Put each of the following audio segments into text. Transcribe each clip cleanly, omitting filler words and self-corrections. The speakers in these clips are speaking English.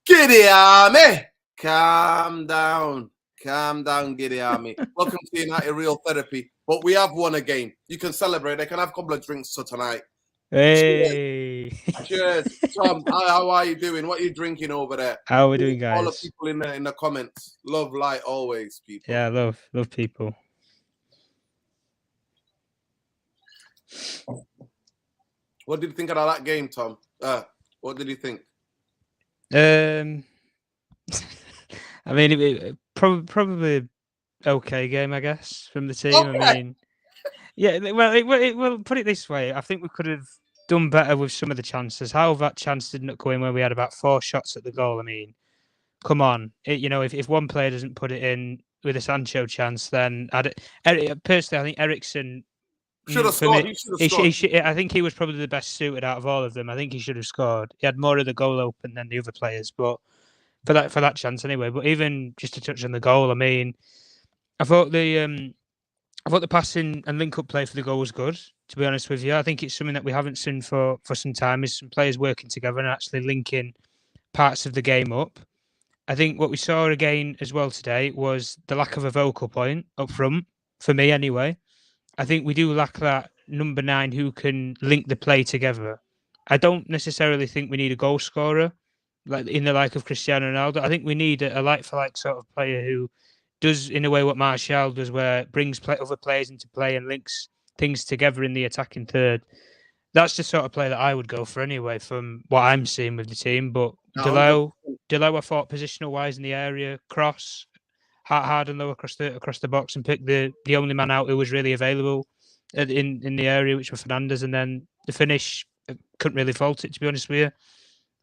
Giddy Army, calm down, Giddy Army. Welcome to United Real Therapy. But we have won a game. You can celebrate. I can have a couple of drinks for tonight. Hey, cheers. Tom. How are you doing? What are you drinking over there? How are we doing, guys? All the people in the comments. Love light always, people. Yeah, love people. What did you think of that game, Tom? What did you think? I mean, it probably okay game, I guess, from the team. Okay. I mean, yeah. Well, put it this way: I think we could have done better with some of the chances. How that chance did not go in when we had about 4 shots at the goal. I mean, come on, if one player doesn't put it in with a Sancho chance, then personally, I think Eriksen should have scored. I think he was probably the best suited out of all of them. I think he should have scored. He had more of the goal open than the other players, but for that chance anyway. But even just to touch on the goal, I mean, I thought the passing and link up play for the goal was good. To be honest with you, I think it's something that we haven't seen for some time. Is some players working together and actually linking parts of the game up. I think what we saw again as well today was the lack of a vocal point up front for me anyway. I think we do lack that number 9 who can link the play together. I don't necessarily think we need a goal scorer like in the like of Cristiano Ronaldo. I think we need a like-for-like sort of player who does, in a way, what Martial does, where brings other players into play and links things together in the attacking third. That's the sort of play that I would go for anyway, from what I'm seeing with the team. But Delo, I thought positional-wise in the area, cross, hard and low across the box, and pick the only man out who was really available in the area, which was Fernandes, and then the finish couldn't really fault it, to be honest with you.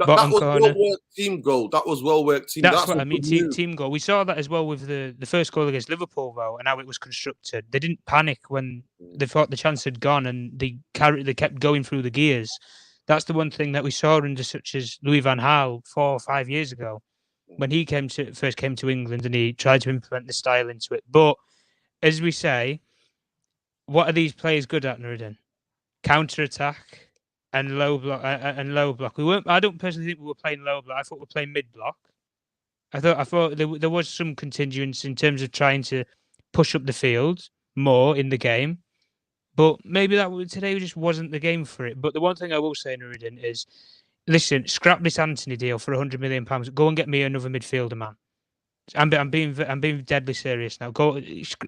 That was well-worked team goal. That was well-worked team. That's what I mean. Team goal. We saw that as well with the first goal against Liverpool, though, and how it was constructed. They didn't panic when they thought the chance had gone, and they kept going through the gears. That's the one thing that we saw under such as Louis van Gaal 4 or 5 years ago, when he first came to England and he tried to implement the style into it. But as we say, what are these players good at, Nuruddin? Counter-attack and low block. I don't personally think we were playing low block. I thought we were playing mid block. I thought there was some continuance in terms of trying to push up the field more in the game. But maybe today just wasn't the game for it. But the one thing I will say, Nuruddin, is listen, scrap this Antony deal for £100 million. Go and get me another midfielder, man. I'm being deadly serious now. Go,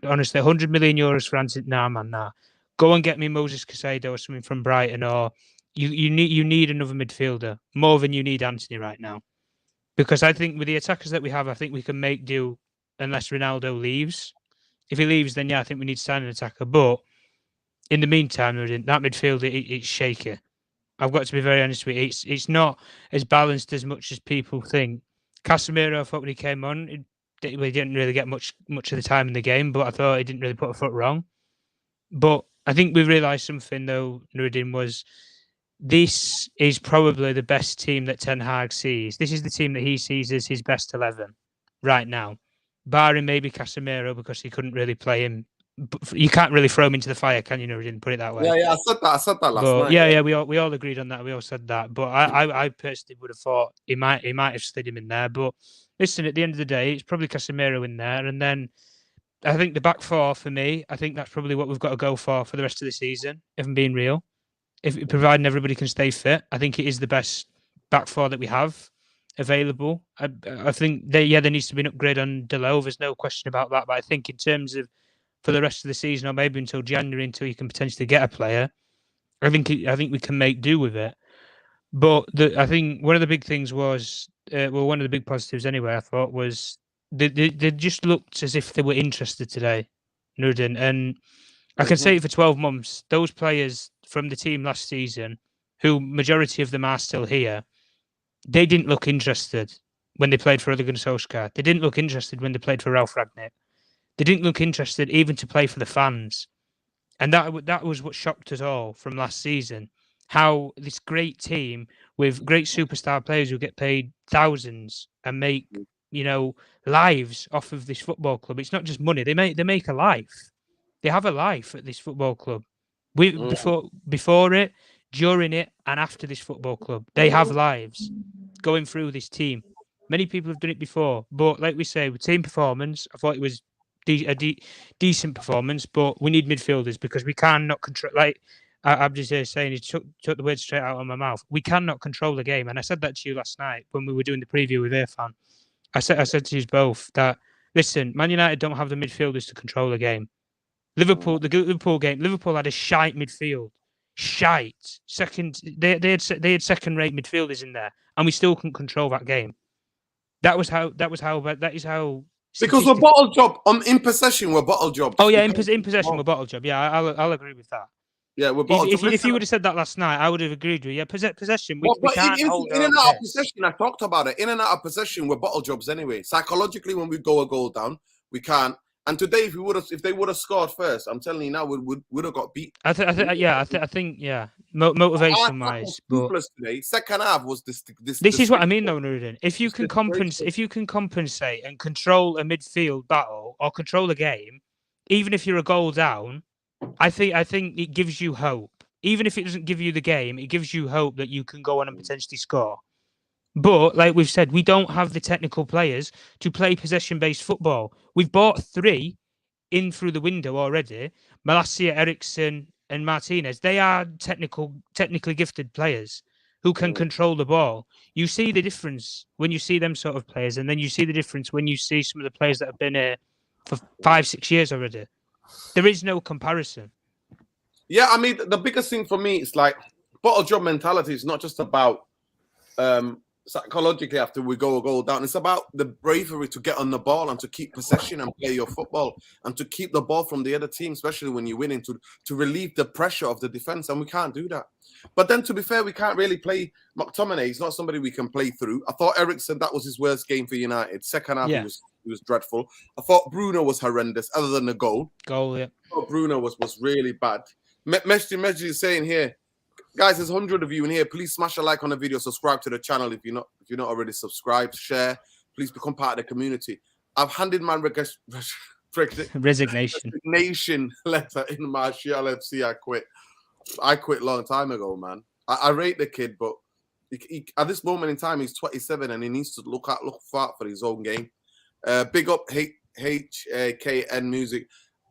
honestly, €100 million for Antony. Nah, man, nah. Go and get me Moses Caicedo or something from Brighton, or you need another midfielder more than you need Antony right now. Because I think with the attackers that we have, I think we can make do unless Ronaldo leaves. If he leaves, then yeah, I think we need to sign an attacker. But in the meantime, that midfield, it's shaky. I've got to be very honest with you. It's not as balanced as much as people think. Casemiro, I thought when he came on, we didn't really get much of the time in the game, but I thought he didn't really put a foot wrong. But I think we realised something, though, Nuruddin, was this is probably the best team that Ten Hag sees. This is the team that he sees as his best 11 right now, barring maybe Casemiro because he couldn't really play him. You can't really throw him into the fire, can you, Nuruddin? Put it that way. Yeah, I said that last night. Yeah, we all agreed on that. We all said that. But I personally would have thought he might have slid him in there. But listen, at the end of the day, it's probably Casemiro in there, and then I think the back four for me, I think that's probably what we've got to go for the rest of the season. If I'm being real, providing everybody can stay fit, I think it is the best back four that we have available. I think there needs to be an upgrade on Delo. There's no question about that. But I think in terms of for the rest of the season, or maybe until January, until you can potentially get a player, I think we can make do with it. But I think one of the big things was, one of the big positives anyway, I thought was they just looked as if they were interested today, Nuruddin. And I can say it for 12 months, those players from the team last season, who majority of them are still here, they didn't look interested when they played for Ole Gunnar Solskjaer. They didn't look interested when they played for Ralf Rangnick. They didn't look interested even to play for the fans. And that was what shocked us all from last season. How this great team with great superstar players who get paid thousands and make, lives off of this football club. It's not just money. They make a life. They have a life at this football club. Before it, during it, and after this football club. They have lives going through this team. Many people have done it before, but like we say, with team performance, I thought it was decent performance. But we need midfielders because we cannot control. Like I'm just here saying, he took the words straight out of my mouth. We cannot control the game, and I said that to you last night when we were doing the preview with Irfan. I said to you both that listen, Man United don't have the midfielders to control the game. The Liverpool game, Liverpool had a shite midfield. Shite. They had second-rate midfielders in there, and we still couldn't control that game. That is how. Because we're bottle job. In possession, we're bottle jobs. Oh yeah, in possession, we're bottle job. Yeah, I'll agree with that. Yeah, we're bottle job. If you would have said that last night, I would have agreed with you. Yeah, possession. We can't hold in and out of possession. I talked about it. In and out of possession, we're bottle jobs anyway. Psychologically, when we go a goal down, we can't. And today, if they would have scored first, I'm telling you now, we would have got beat. I think motivation wise, but today, second half was this. This is what I mean, though, Nuruddin. If you can compensate and control a midfield battle or control a game, even if you're a goal down, I think it gives you hope. Even if it doesn't give you the game, it gives you hope that you can go on and potentially score. But like we've said, we don't have the technical players to play possession-based football. We've bought 3 in through the window already. Malacia, Ericsson, and Martinez. They are technically gifted players who can control the ball. You see the difference when you see them sort of players, and then you see the difference when you see some of the players that have been here for 5-6 years already. There is no comparison. Yeah, I mean, the biggest thing for me is like bottle job mentality is not just about psychologically after we go a goal down. It's about the bravery to get on the ball and to keep possession and play your football and to keep the ball from the other team, especially when you're winning, to relieve the pressure of the defense. And we can't do that. But then, to be fair, we can't really play McTominay. He's not somebody we can play through. I thought Ericsson, that was his worst game for United. Second half, he was dreadful. I thought Bruno was horrendous, other than the goal. Yeah. I thought Bruno was really bad. Messi is saying here, guys, there's 100 of you in here. Please smash a like on the video. Subscribe to the channel if you're not already subscribed. Share. Please become part of the community. I've handed my resignation letter in Martial FC. I quit a long time ago, man. I rate the kid, but he, at this moment in time, he's 27 and he needs to look far for his own game. Big up HKN Music.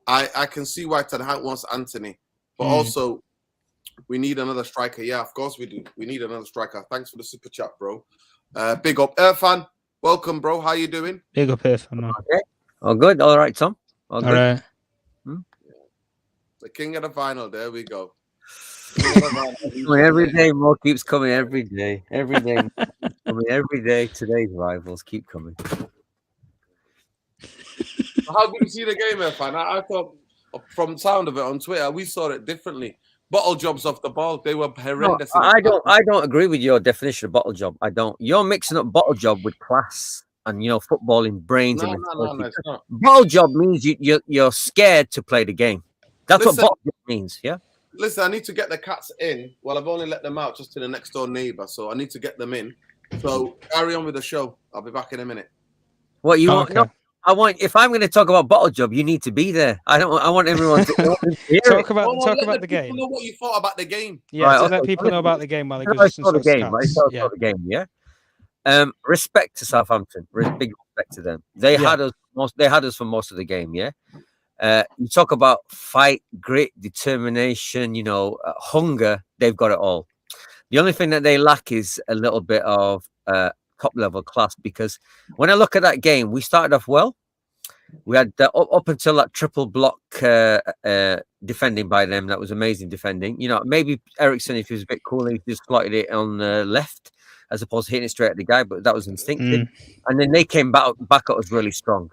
I can see why Ten Hag wants Anthony, but also we need another striker. Yeah, of course we do. We need another striker. Thanks for the super chat, bro. Big up Irfan. Welcome, bro. How you doing? Big up Irfan, man. Okay. All good. All right, Tom. All right. The king of the final. There we go. Every day, more keeps coming. Every day. Coming every day. Today's rivals keep coming. How did you see the game, Irfan? I thought, from sound of it on Twitter, we saw it differently. Bottle jobs off the ball. They were horrendous. No, I don't agree with your definition of bottle job. I don't. You're mixing up bottle job with class and footballing brains. No, it's not. Bottle job means you're scared to play the game. That's what bottle job means. Yeah. Listen, I need to get the cats in. Well, I've only let them out just to the next door neighbor, so I need to get them in. So carry on with the show. I'll be back in a minute. What you want? No, I want. If I'm going to talk about bottle job, you need to be there. I want everyone to hear talk about the game. Know what you thought about the game. Yeah, right, let people know about the game while they give us some the game. Right, the game. Yeah. Respect to Southampton. Big respect to them. They had us. They had us for most of the game. Yeah. You talk about fight, grit, determination. Hunger. They've got it all. The only thing that they lack is a little bit of top level class, because when I look at that game, we started off well. We had up until that triple block defending by them. That was amazing defending. Maybe Ericsson, if he was a bit cool, he just slotted it on the left as opposed to hitting it straight at the guy, but that was instinctive. And then they came back at us really strong.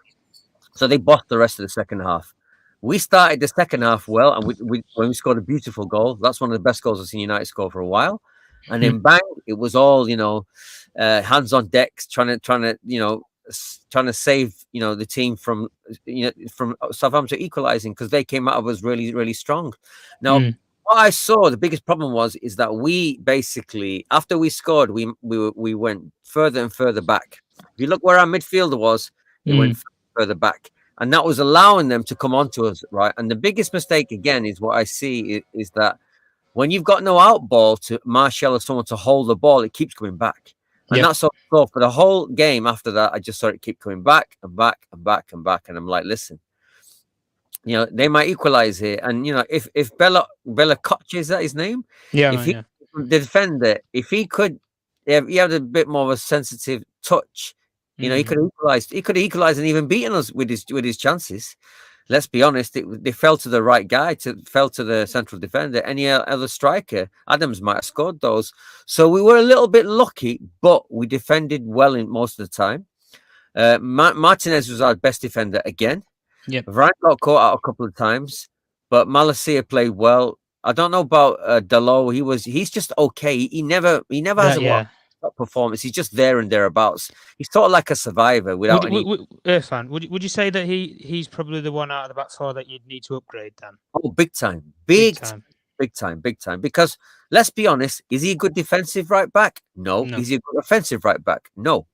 So they bossed the rest of the second half. We started the second half well, and when we scored a beautiful goal, that's one of the best goals I've seen United score for a while. And then bang, it was all hands on decks, trying to save the team from Southampton equalising, because they came out of us really, really strong. Now, what I saw, the biggest problem is that we basically, after we scored, we went further and further back. If you look where our midfielder was, it went further back, and that was allowing them to come onto us, right? And the biggest mistake again is what I see is that when you've got no out ball to Martial or someone to hold the ball, it keeps coming back. And that's all. So for the whole game after that, I just saw it keep coming back and back and back and back. And I'm like, listen, you know, they might equalize here. And, you know, if Bella Koch, is that his name? Yeah, If man, the defender, if he could, he had a bit more of a sensitive touch, you know, he could have equalized. He could have equalized and even beaten us with his chances. Let's be honest, they fell to the right guy, fell to the central defender. Any other striker, Adams might have scored those. So we were a little bit lucky, but we defended well in most of the time. Martinez was our best defender again. Yep. Varane got caught out a couple of times, but Malacia played well. I don't know about Dalot. He's just okay. He never has a top performance. He's just there and thereabouts. He's sort of like a survivor without any. Irfan, would you say that he's probably the one out of the back four that you'd need to upgrade then? Oh, big time. Big time. Because let's be honest, is he a good defensive right back? No. Is he a good offensive right back? No.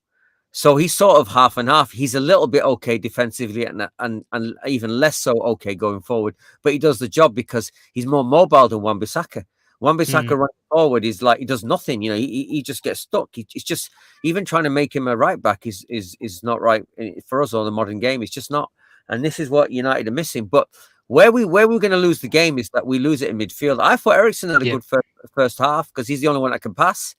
So he's sort of half and half. He's a little bit okay defensively and even less so okay going forward. But he does the job because he's more mobile than Wan-Bissaka. Wan-Bissaka running forward is like he does nothing. You know, he just gets stuck. It's just even trying to make him a right back is not right for us on the modern game. It's just not. And this is what United are missing. But where we're going to lose the game is that we lose it in midfield. I thought Eriksen had a good first half because he's the only one that can pass,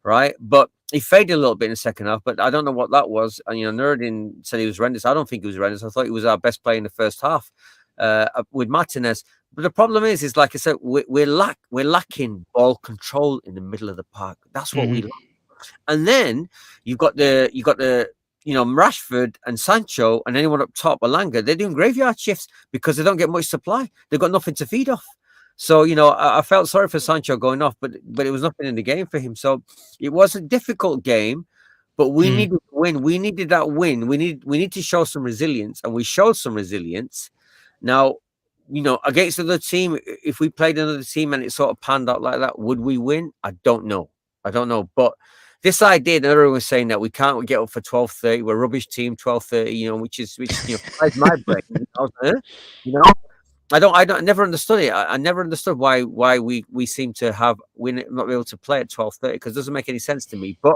right? But he faded a little bit in the second half, but I don't know what that was. And, you know, Nuruddin said he was horrendous. I don't think he was horrendous. I thought he was our best player in the first half with Martinez. But the problem is like I said, we're lacking ball control in the middle of the park. That's what we lack. And then you've got the you know, Rashford and Sancho and anyone up top, Alanga, they're doing graveyard shifts because they don't get much supply. They've got nothing to feed off. So, you know, I felt sorry for Sancho going off, but it was nothing in the game for him. So it was a difficult game, but we needed to win. We needed that win. We need to show some resilience, and we showed some resilience. Now, you know, against another team, if we played another team and it sort of panned out like that, would we win? I don't know. But this idea that everyone was saying that we can't get up for 12:30, we're a rubbish team, 12:30, you know, which you know, flies my brain. I was like, you know. I never understood it. I never understood why we seem to have not be able to play at 12:30 because it doesn't make any sense to me. But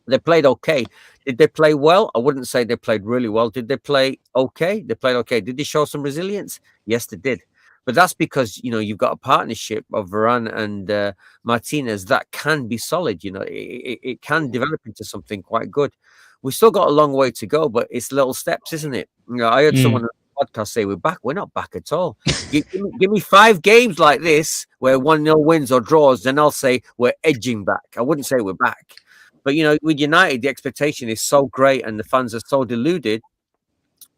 they played okay. Did they play well? I wouldn't say they played really well. Did they play okay? They played okay. Did they show some resilience? Yes, they did. But that's because, you know, you've got a partnership of Varane and Martinez that can be solid. You know, it can develop into something quite good. We still got a long way to go, but it's little steps, isn't it? You know, I heard someone podcast say we're back. We're not back at all. give me 5 games like this where 1-0 wins or draws, then I'll say we're edging back. I wouldn't say we're back. But, you know, with United, the expectation is so great and the fans are so deluded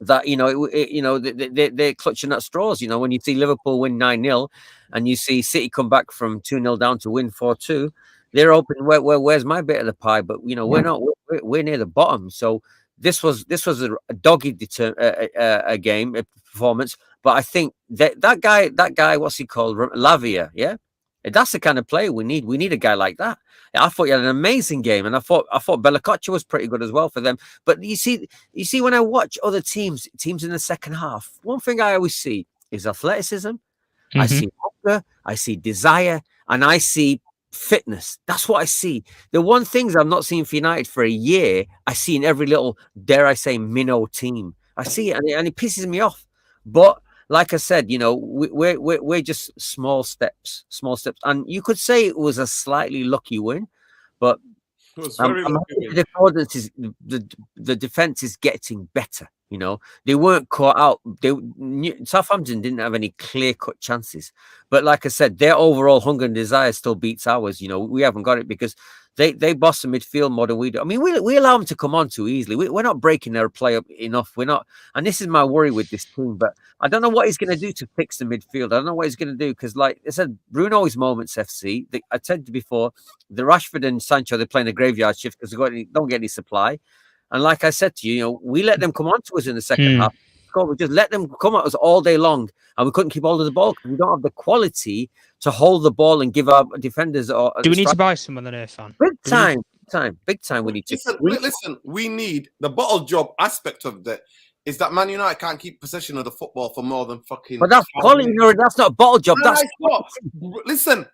that, you know, they're clutching at straws. You know, when you see Liverpool win 9-0 and you see City come back from 2-0 down to win 4-2, they're open. Where's my bit of the pie? But, you know, we're near the bottom. So this was a dogged game, a performance. But I think that guy, what's he called? Lavia, yeah? That's the kind of player we need. We need a guy like that. I thought he had an amazing game, and I thought Bella Koch was pretty good as well for them. But you see, when I watch other teams in the second half, one thing I always see is athleticism. I see hunger, I see desire, and I see fitness. That's what I see. The one things I've not seen for United for a year, I see in every little, dare I say, minnow team. I see it, and it pisses me off. But like I said, you know, we're just small steps, and you could say it was a slightly lucky win, but it was very lucky. The defense is getting better. You know, they weren't caught out. Southampton didn't have any clear-cut chances, but like I said, their overall hunger and desire still beats ours. You know, we haven't got it because they boss the midfield more than we do. I mean, we allow them to come on too easily. We're not breaking their play up enough. We're not, and this is my worry with this team. But I don't know what he's going to do to fix the midfield. I don't know what he's going to do because, like I said, Bruno's moments FC. I said before, the Rashford and Sancho, they're playing a graveyard shift because they don't get any supply. And like I said to you, you know, we let them come on to us in the second half. We just let them come at us all day long, and we couldn't keep hold of the ball because we don't have the quality to hold the ball and give our defenders. Do we need to buy someone on Irfan? Big time. We need to. Listen, we need the bottle job aspect of that. Is that Man United can't keep possession of the football for more than fucking. But that's quality. That's not a bottle job. Listen,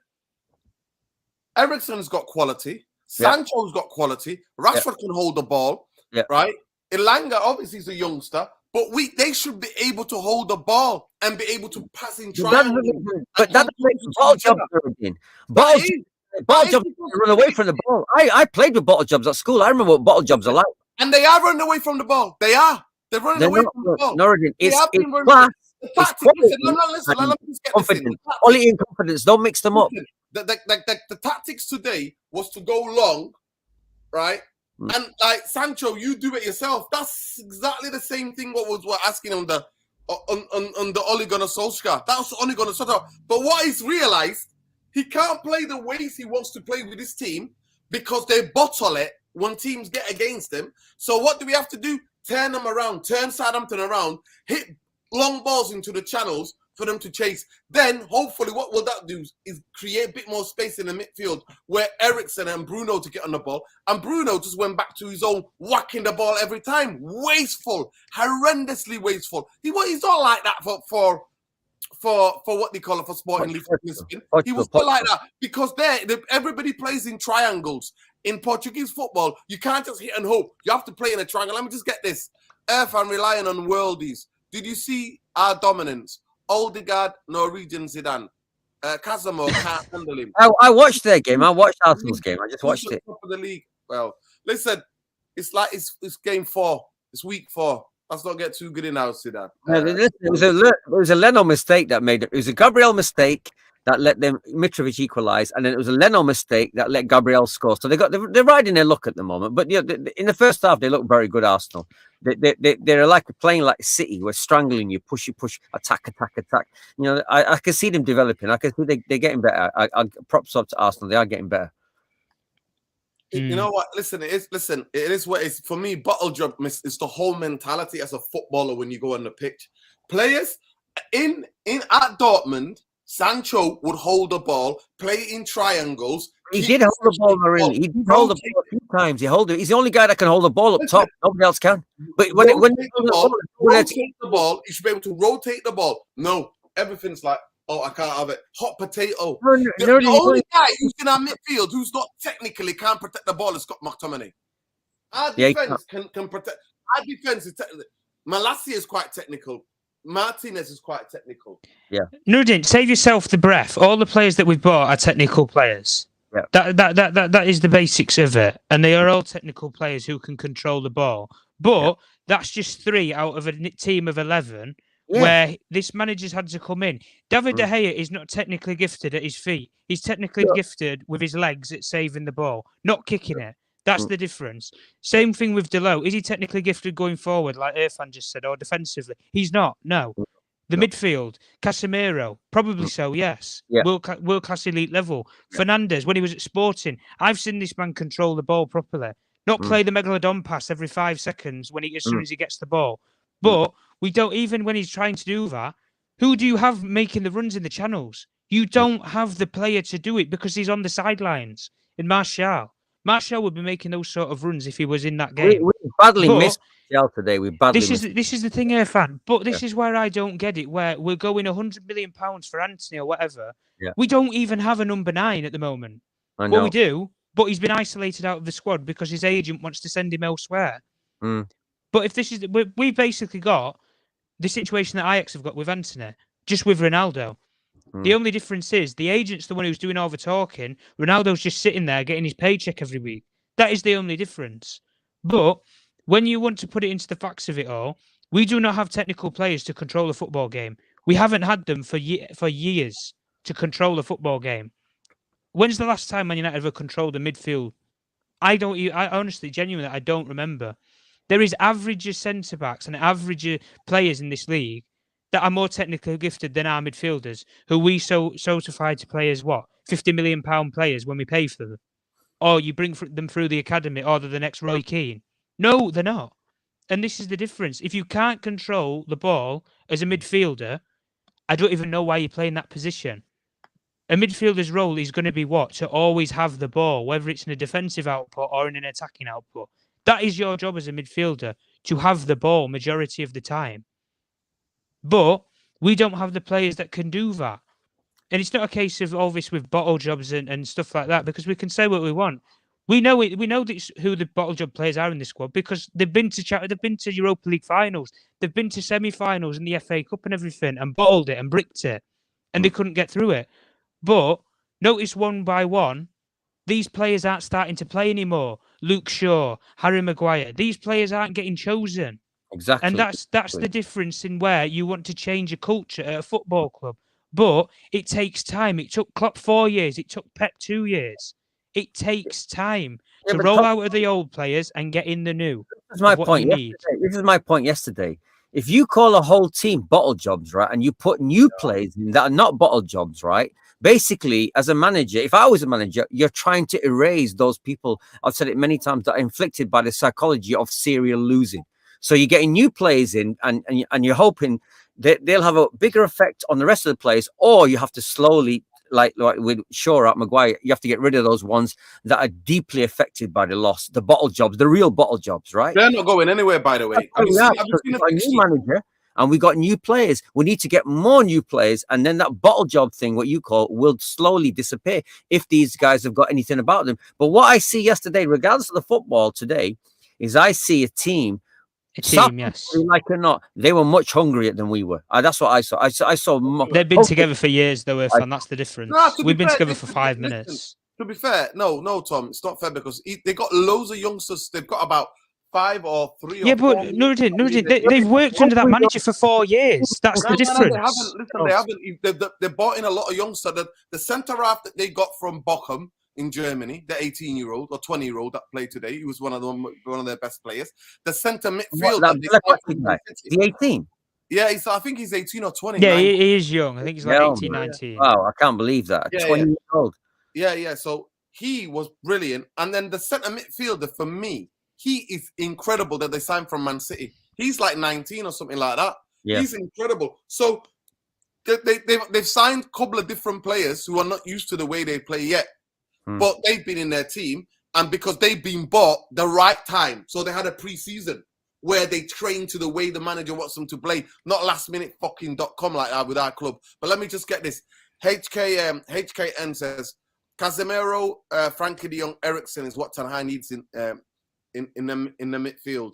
Eriksen's got quality. Sancho's got quality. Rashford can hold the ball, right? Elanga obviously is a youngster, but they should be able to hold the ball and be able to pass in triangles. But that makes ball jobs. Bottle jobs run away from the ball. I played with bottle jobs at school. I remember what bottle jobs are like. And they are running away from the ball. They are. They're running away from the ball. Norridin, it's class. Listen, let me just get confidence. Quality and confidence. Don't mix them up. The tactics today was to go long, right? And like Sancho, you do it yourself. That's exactly the same thing what we're asking on the Ole Gunnar Solskjaer. That was Ole Gunnar Solskjaer. But what he's realized, he can't play the ways he wants to play with his team because they bottle it when teams get against him. So what do we have to do? Turn them around, turn Southampton around, hit long balls into the channels for them to chase. Then, hopefully, what will that do is create a bit more space in the midfield where Eriksen and Bruno to get on the ball. And Bruno just went back to his own whacking the ball every time. Wasteful, horrendously wasteful. He's not like that for what they call it, for Sporting Lisbon. He was not like that because everybody plays in triangles. In Portuguese football, you can't just hit and hope. You have to play in a triangle. Let me just get this. Irfan relying on worldies. Did you see our dominance? Odegaard, Norwegian Zidane. Casemiro can't handle him. I watched their game. I watched Arsenal's game. I just watched it. Top of the league. Well, listen, it's like it's game 4. It's week 4. Let's not get too good in now, Zidane. It was a Leno mistake that made it. It was a Gabriel mistake that let them Mitrovic equalise, and then it was a Leno mistake that let Gabriel score. So they're riding their luck at the moment. But in the first half, they look very good. Arsenal, they're like playing like City. We're strangling you, push, attack. I can see them developing. I can see they're getting better. I props up to Arsenal. They are getting better. You know what? Listen, it is what it's for me. Bottle job is the whole mentality as a footballer when you go on the pitch. Players at Dortmund. Sancho would hold the ball, play in triangles. He did hold the ball, Marine. He did hold the ball a few times. He's the only guy that can hold the ball up top. Nobody else can. But when rotate the ball, you should be able to rotate the ball. No, everything's like, I can't have it. Hot potato. The only guy who's in our midfield who's not technically can't protect the ball is Scott McTominay. Our defense can protect. Our defense is technical. Malacia is quite technical. Martinez is quite technical. Yeah. Nudin, save yourself the breath. All the players that we've bought are technical players. Yeah. That is the basics of it. And they are all technical players who can control the ball. But that's just 3 out of a team of 11 where this manager's had to come in. David De Gea is not technically gifted at his feet. He's technically gifted with his legs at saving the ball, not kicking it. That's the difference. Same thing with Delo. Is he technically gifted going forward, like Irfan just said, or defensively? He's not. No. The midfield, Casemiro, probably so, yes. Yeah. World-class elite level. Fernandes, when he was at Sporting, I've seen this man control the ball properly. Not play the Megalodon pass every 5 seconds as soon as he gets the ball. But we don't, even when he's trying to do that, who do you have making the runs in the channels? You don't have the player to do it because he's on the sidelines in Martial. Martial would be making those sort of runs if he was in that game. We badly missed Martial today. This is the thing, Irfan. But this is where I don't get it. Where we're going £100 million for Anthony or whatever. Yeah. We don't even have a number 9 at the moment. I know. Well, we do, but he's been isolated out of the squad because his agent wants to send him elsewhere. But if this is, we basically got the situation that Ajax have got with Anthony, just with Ronaldo. The only difference is the agent's the one who's doing all the talking. Ronaldo's just sitting there getting his paycheck every week. That is the only difference. But when you want to put it into the facts of it all, we do not have technical players to control a football game. We haven't had them for years to control a football game. When's the last time Man United ever controlled a midfield? I honestly, genuinely, I don't remember. There is average centre-backs and average players in this league that are more technically gifted than our midfielders, who we certify to play as £50 million players when we pay for them. Or you bring them through the academy, or they're the next Roy Keane. No, they're not. And this is the difference. If you can't control the ball as a midfielder, I don't even know why you play in that position. A midfielder's role is going to be what? To always have the ball, whether it's in a defensive output or in an attacking output. That is your job as a midfielder, to have the ball majority of the time. But we don't have the players that can do that. And it's not a case of all this with bottle jobs and stuff like that, because we can say what we want. We know it. We know who the bottle job players are in this squad because they've been to Europa League finals, they've been to semi-finals in the FA Cup and everything, and bottled it and bricked it, and they couldn't get through it. But notice one by one, these players aren't starting to play anymore. Luke Shaw, Harry Maguire, these players aren't getting chosen. Exactly. And that's the difference in where you want to change a culture at a football club. But it takes time. It took Klopp 4 years. It took Pep 2 years. It takes time to roll out of the old players and get in the new. This is my point yesterday. This is my point yesterday. If you call a whole team bottle jobs, right, and you put new players in that are not bottle jobs, right? Basically, as a manager, if I was a manager, you're trying to erase those people. I've said it many times, that are inflicted by the psychology of serial losing. So you're getting new players in, and you're hoping that they'll have a bigger effect on the rest of the players, or you have to slowly, like with Shaw at Maguire, you have to get rid of those ones that are deeply affected by the loss, the bottle jobs, the real bottle jobs, right? They're not going anywhere, by the way. Have you seen a new manager? And we got new players. We need to get more new players, and then that bottle job thing, what you call, will slowly disappear if these guys have got anything about them. But what I see yesterday, regardless of the football today, is I see a team. Yes. Like or not, they were much hungrier than we were. That's what I saw. I saw. They've been together for years, though, and that's the difference. We've been together for 5 minutes. To be fair, no, Tom, it's not fair because they got loads of youngsters. They've got about 5 or 3. Yeah, but Nuruddin, they've worked under that manager for 4 years. That's the difference. They haven't. They bought in a lot of youngsters. The centre half that they got from Bochum in Germany, the 18-year-old or 20-year-old that played today, he was one of their best players. The centre midfield, the 18. Yeah, I think he's 18 or 20. Yeah, he is young. I think he's like 18, 19. Wow, I can't believe that. 20-year-old. Yeah. So he was brilliant. And then the centre midfielder, for me, he is incredible that they signed from Man City. He's like 19 or something like that. Yeah. He's incredible. So they've signed a couple of different players who are not used to the way they play yet. But they've been in their team, and because they've been bought the right time. So they had a pre-season where they train to the way the manager wants them to play, not last minute fucking.com like that with our club. But let me just get this. HKN says, Casemiro, Frankie de Jong, Eriksen is what Ten Hag needs in the midfield.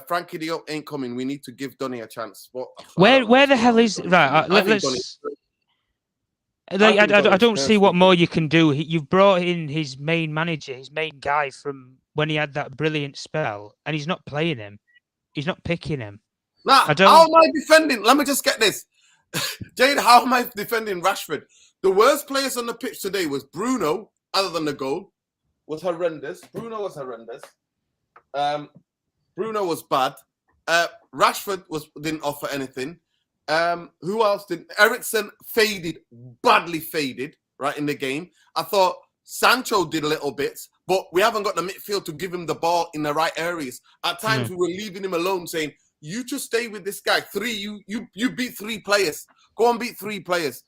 Frankie de Jong ain't coming. We need to give Donny a chance. But where the hell is let's. I don't see what more you can do. You've brought in his main manager, his main guy from when he had that brilliant spell, and he's not playing him. He's not picking him. How am I defending? Let me just get this. Jade, how am I defending Rashford? The worst players on the pitch today was Bruno, other than the goal, was horrendous. Bruno was horrendous. Bruno was bad. Rashford didn't offer anything. Who else did? Eriksen badly faded, right, in the game. I thought Sancho did a little bit, but we haven't got the midfield to give him the ball in the right areas. At times, we were leaving him alone, saying, you just stay with this guy. You beat 3 players. Go and beat 3 players.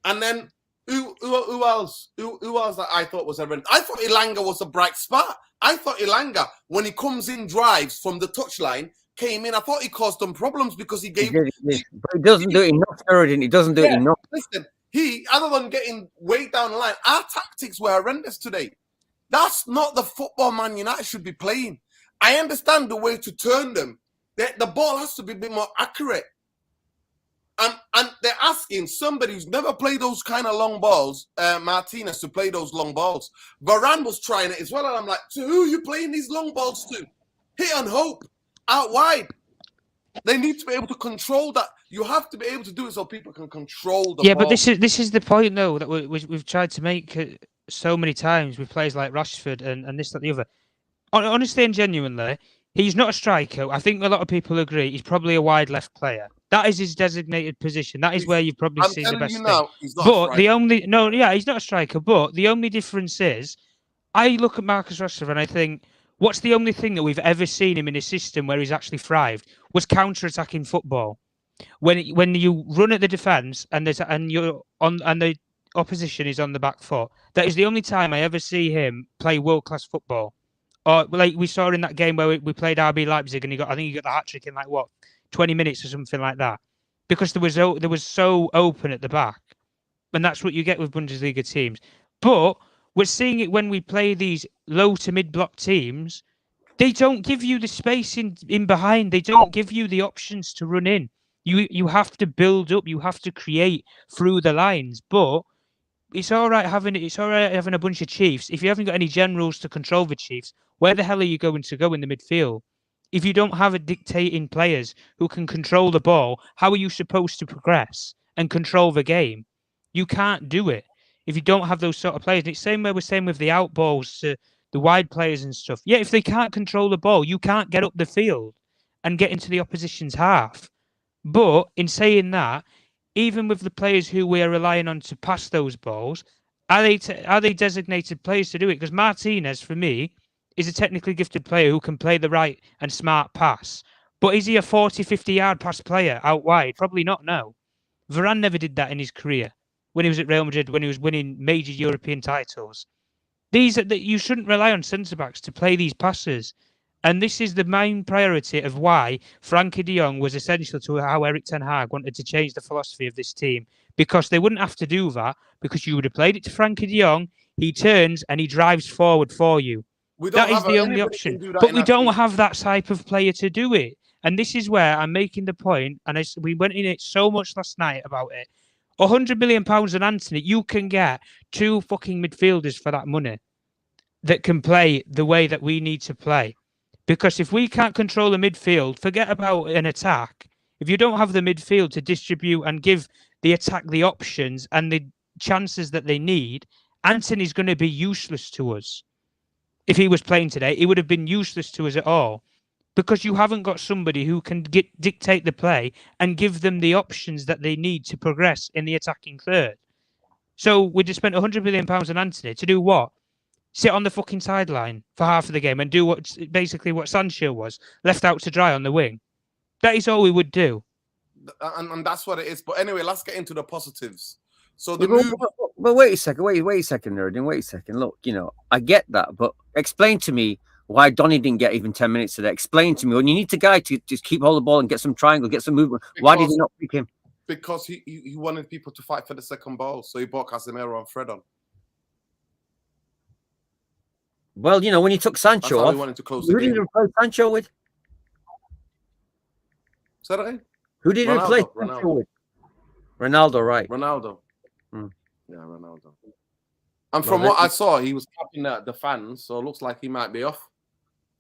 And then, who else? Who else that I thought was horrendous? I thought Elanga was a bright spot. I thought Elanga, when he comes in drives from the touchline, came in. I thought he caused them problems because he gave. But he doesn't do it enough, Nuruddin. He doesn't do it enough. Listen, other than getting way down the line, our tactics were horrendous today. That's not the football Man United should be playing. I understand the way to turn them. The ball has to be a bit more accurate. And they're asking somebody who's never played those kind of long balls, Martinez, to play those long balls. Varane was trying it as well, and I'm like, to who are you playing these long balls to? Hit and hope. Out wide. They need to be able to control that. You have to be able to do it so people can control the ball. But this is the point, though, that we've tried to make so many times with players like Rashford and this, that, the other. Honestly and genuinely, he's not a striker. I think a lot of people agree. He's probably a wide left player. That is his designated position. That is where you've probably seen the best thing. He's not he's not a striker. But the only difference is, I look at Marcus Rashford and I think, what's the only thing that we've ever seen him in a system where he's actually thrived was counter-attacking football. When you run at the defence and you're on and the opposition is on the back foot, that is the only time I ever see him play world-class football. Or like we saw in that game where we played RB Leipzig and I think he got the hat-trick in 20 minutes or something like that, because there was so open at the back, and that's what you get with Bundesliga teams. But We're seeing it when we play these low to mid block teams. They don't give you the space in behind. They don't give you the options to run in. You have to build up. You have to create through the lines. But it's all right having a bunch of chiefs. If you haven't got any generals to control the chiefs, where the hell are you going to go in the midfield? If you don't have a dictating players who can control the ball, how are you supposed to progress and control the game? You can't do it if you don't have those sort of players. And it's the same way we're saying with the out balls to the wide players and stuff. Yeah, if they can't control the ball, you can't get up the field and get into the opposition's half. But in saying that, even with the players who we are relying on to pass those balls, are they designated players to do it? Because Martinez, for me, is a technically gifted player who can play the right and smart pass. But is he a 40, 50-yard pass player out wide? Probably not, no. Varane never did that in his career when he was at Real Madrid, when he was winning major European titles. You shouldn't rely on centre-backs to play these passes. And this is the main priority of why Frankie de Jong was essential to how Eric Ten Hag wanted to change the philosophy of this team. Because they wouldn't have to do that, because you would have played it to Frankie de Jong, he turns and he drives forward for you. That is the only option. But we don't have that type of player to do it. And this is where I'm making the point, and we went in it so much last night about it. £100 million on Anthony, you can get 2 fucking midfielders for that money that can play the way that we need to play. Because if we can't control the midfield, forget about an attack. If you don't have the midfield to distribute and give the attack the options and the chances that they need, Anthony's going to be useless to us. If he was playing today, he would have been useless to us at all. Because you haven't got somebody who can dictate the play and give them the options that they need to progress in the attacking third. So we just spent £100 million on Anthony to do what? Sit on the fucking sideline for half of the game and do what Sancho was, left out to dry on the wing. That is all we would do. And that's what it is. But anyway, let's get into the positives. So but wait a second, Nuruddin, wait a second. Look, I get that, but explain to me why Donny didn't get even 10 minutes today. Explain to me when you need the guy to just keep hold of the ball and get some triangle, get some movement. Why did he not pick him? Because he wanted people to fight for the second ball, so he brought Casemiro and Fred on. Well, when he took Sancho off, wanted to close who did he replace Sancho with? Say that again? Who did he replace Sancho with? Ronaldo, right? Ronaldo. Yeah, Ronaldo. And from what I saw, he was capping the fans, so it looks like he might be off.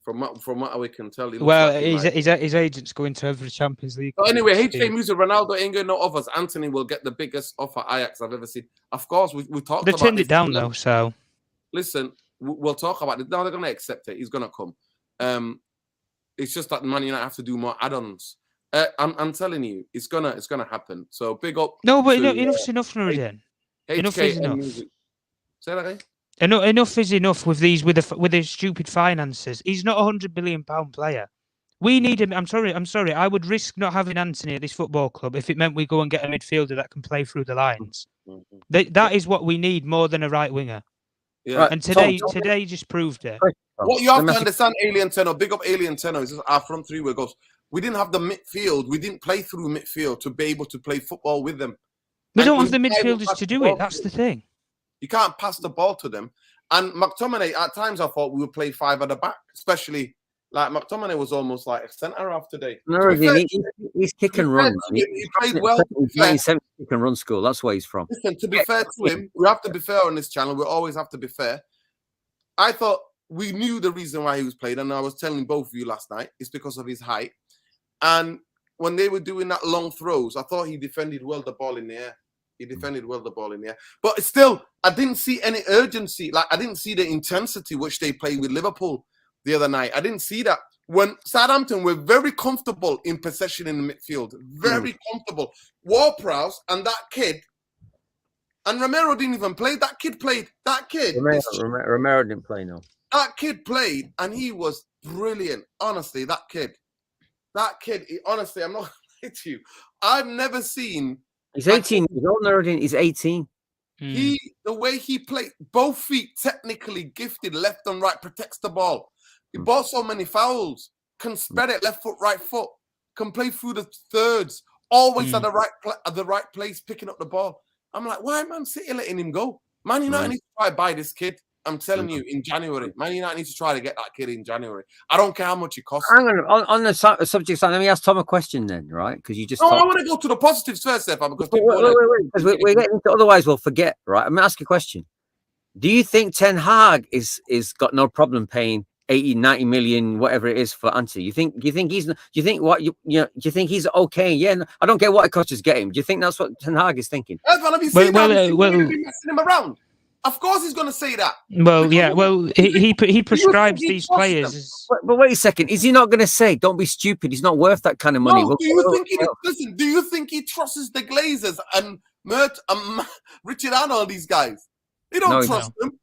From what we can tell, his agent's going to every Champions League. So anyway, HJ Music, Ronaldo ain't going no offers. Anthony will get the biggest offer Ajax I've ever seen. Of course, we talked about they turned it down though. So listen, we'll talk about it. Now they're going to accept it. He's going to come. It's just that Man United have to do more add-ons. I'm telling you, it's gonna happen. So big up. No, but enough's enough, Nuruddin. Enough is enough. Music. Say that again. Enough is enough with his stupid finances. He's not £100 million player. We need him. I'm sorry. I would risk not having Anthony at this football club if it meant we go and get a midfielder that can play through the lines. That is what we need more than a right winger. Yeah. And today just proved it. What you have to understand, Alien Tenor, big up Alien Tenor, is our front three where goes. We didn't have the midfield. We didn't play through midfield to be able to play football with them. We don't have the midfielders to do it. That's the thing. You can't pass the ball to them. And McTominay, at times I thought we would play 5 at the back, especially like McTominay was almost like a centre half today. No, he's kick and run. He played well. He's kick and run school. That's where he's from. Listen, to be fair to him, we have to be fair on this channel. We always have to be fair. I thought we knew the reason why he was played, and I was telling both of you last night, it's because of his height. And when they were doing that long throws, I thought he defended well the ball in the air. But still, I didn't see any urgency. Like, I didn't see the intensity which they played with Liverpool the other night. I didn't see that. When Southampton were very comfortable in possession in the midfield. Very comfortable. Ward-Prowse and that kid, and Romero didn't even play. That kid played. That kid. Romero didn't play, no. That kid played, and he was brilliant. Honestly, that kid, honestly, I'm not going to lie to you. I've never seen... He's 18 years old, Nuruddin. He's 18. The way he played, both feet technically gifted, left and right, protects the ball. He bought so many fouls, can spread it left foot, right foot, can play through the thirds, always at the right place, picking up the ball. I'm like, why Man City letting him go? Man United needs to try buy this kid. I'm telling you, in January, Man United need to try to get that kid in January. I don't care how much it costs. Hang on the subject side. Let me ask Tom a question then, right? Because you just I want to go to the positives first, Stefan, because wait, because we're getting into, otherwise we'll forget, right? I'm gonna ask you a question. Do you think Ten Hag is got no problem paying 80, 90 million, whatever it is for Ante? Do you think he's okay? Yeah, no, I don't care what it costs to get him. Do you think that's what Ten Hag is thinking? Have you seen that? He's messing him around. Of course, he's going to say that. Well, yeah. Well, he prescribes these players. But wait a second. Is he not going to say, "Don't be stupid"? He's not worth that kind of money. No, do you think he trusts the Glazers and Richard and all these guys? He don't trust them.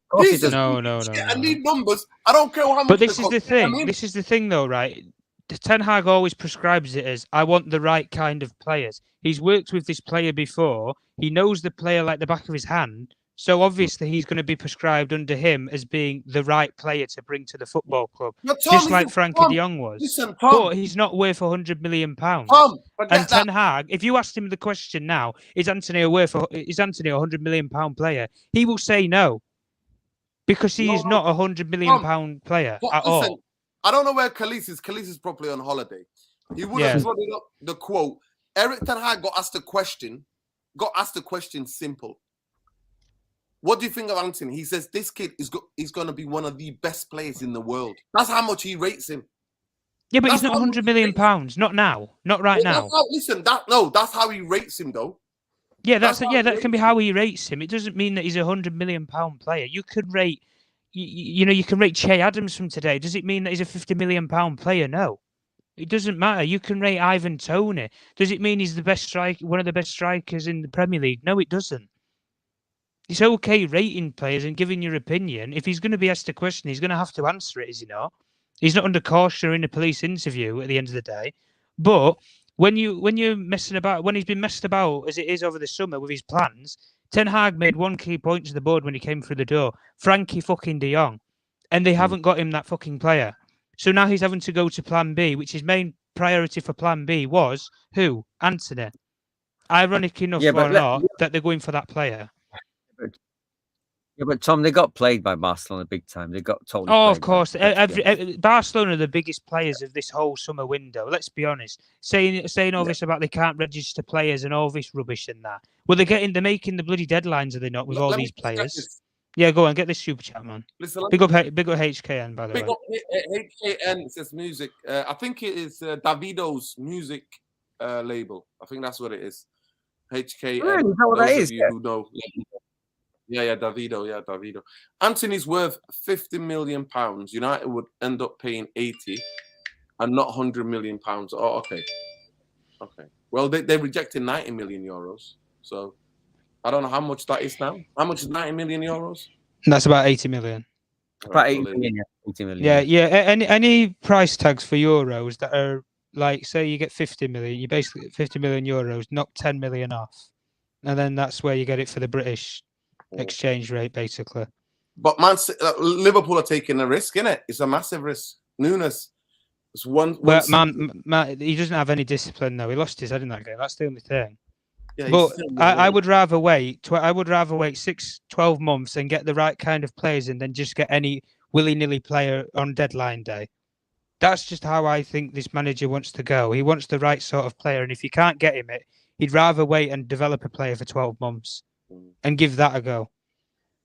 No. I need numbers. I don't care how much. But this is the thing. This is the thing, though, right? Ten Hag always prescribes it as, "I want the right kind of players." He's worked with this player before. He knows the player like the back of his hand. So obviously he's going to be prescribed under him as being the right player to bring to the football club, just like Frankie de Jong was. Listen, Tom, but he's not worth £100 million. Tom, and Ten Hag, if you asked him the question now, is Anthony a £100 million player? He will say no, because he is not a £100 million player at all. I don't know where Khalees is. Khalees is probably on holiday. He would have brought up the quote. Eric Ten Hag got asked the question simple. What do you think of Anthony? He says this kid is going to be one of the best players in the world. That's how much he rates him. Yeah, but he's not £100 million. Not now. Not right now. That's how he rates him, though. Yeah, that can be how he rates him. It doesn't mean that he's a £100 million player. You could rate, you can rate Che Adams from today. Does it mean that he's a £50 million player? No. It doesn't matter. You can rate Ivan Toney. Does it mean he's the best one of the best strikers in the Premier League? No, it doesn't. It's okay rating players and giving your opinion. If he's going to be asked a question, he's going to have to answer it, is he not? He's not under caution or in a police interview at the end of the day. But when you're messing about, when he's been messed about as it is over the summer with his plans, Ten Hag made one key point to the board when he came through the door: Frankie fucking de Jong, and they haven't got him that fucking player. So now he's having to go to Plan B, which his main priority for Plan B was who? Anthony. Ironic enough or not that they're going for that player. Yeah, but Tom, they got played by Barcelona big time. They got totally. Oh, of course. Barcelona are the biggest players of this whole summer window. Let's be honest. Saying all this about they can't register players and all this rubbish and that. Well, they're making the bloody deadlines, are they not, with all these players? Yeah, go on, get this super chat, man. Listen, big up HKN, by the way. Big up HKN. It says music. I think it is Davido's music label. I think that's what it is. HKN. Really? Is that what that is? Who know. Yeah, Davido. Anthony's worth £50 million. United would end up paying 80 and not £100 million. Oh, okay. Well, they rejected 90 million euros. So I don't know how much that is now. How much is 90 million euros? That's about 80 million. About 80 million. 80 million. Yeah. Any price tags for euros that are like, say you get 50 million, you basically get 50 million euros, knock 10 million off. And then that's where you get it for the British exchange rate, basically. But Liverpool are taking a risk, innit? It's a massive risk. Nunes is one. Man, he doesn't have any discipline though. He lost his head in that game. That's the only thing. Yeah, but I would rather wait. I would rather wait 6-12 months and get the right kind of players in than just get any willy-nilly player on deadline day. That's just how I think this manager wants to go. He wants the right sort of player, and if you can't get him, he'd rather wait and develop a player for 12 months. And give that a go.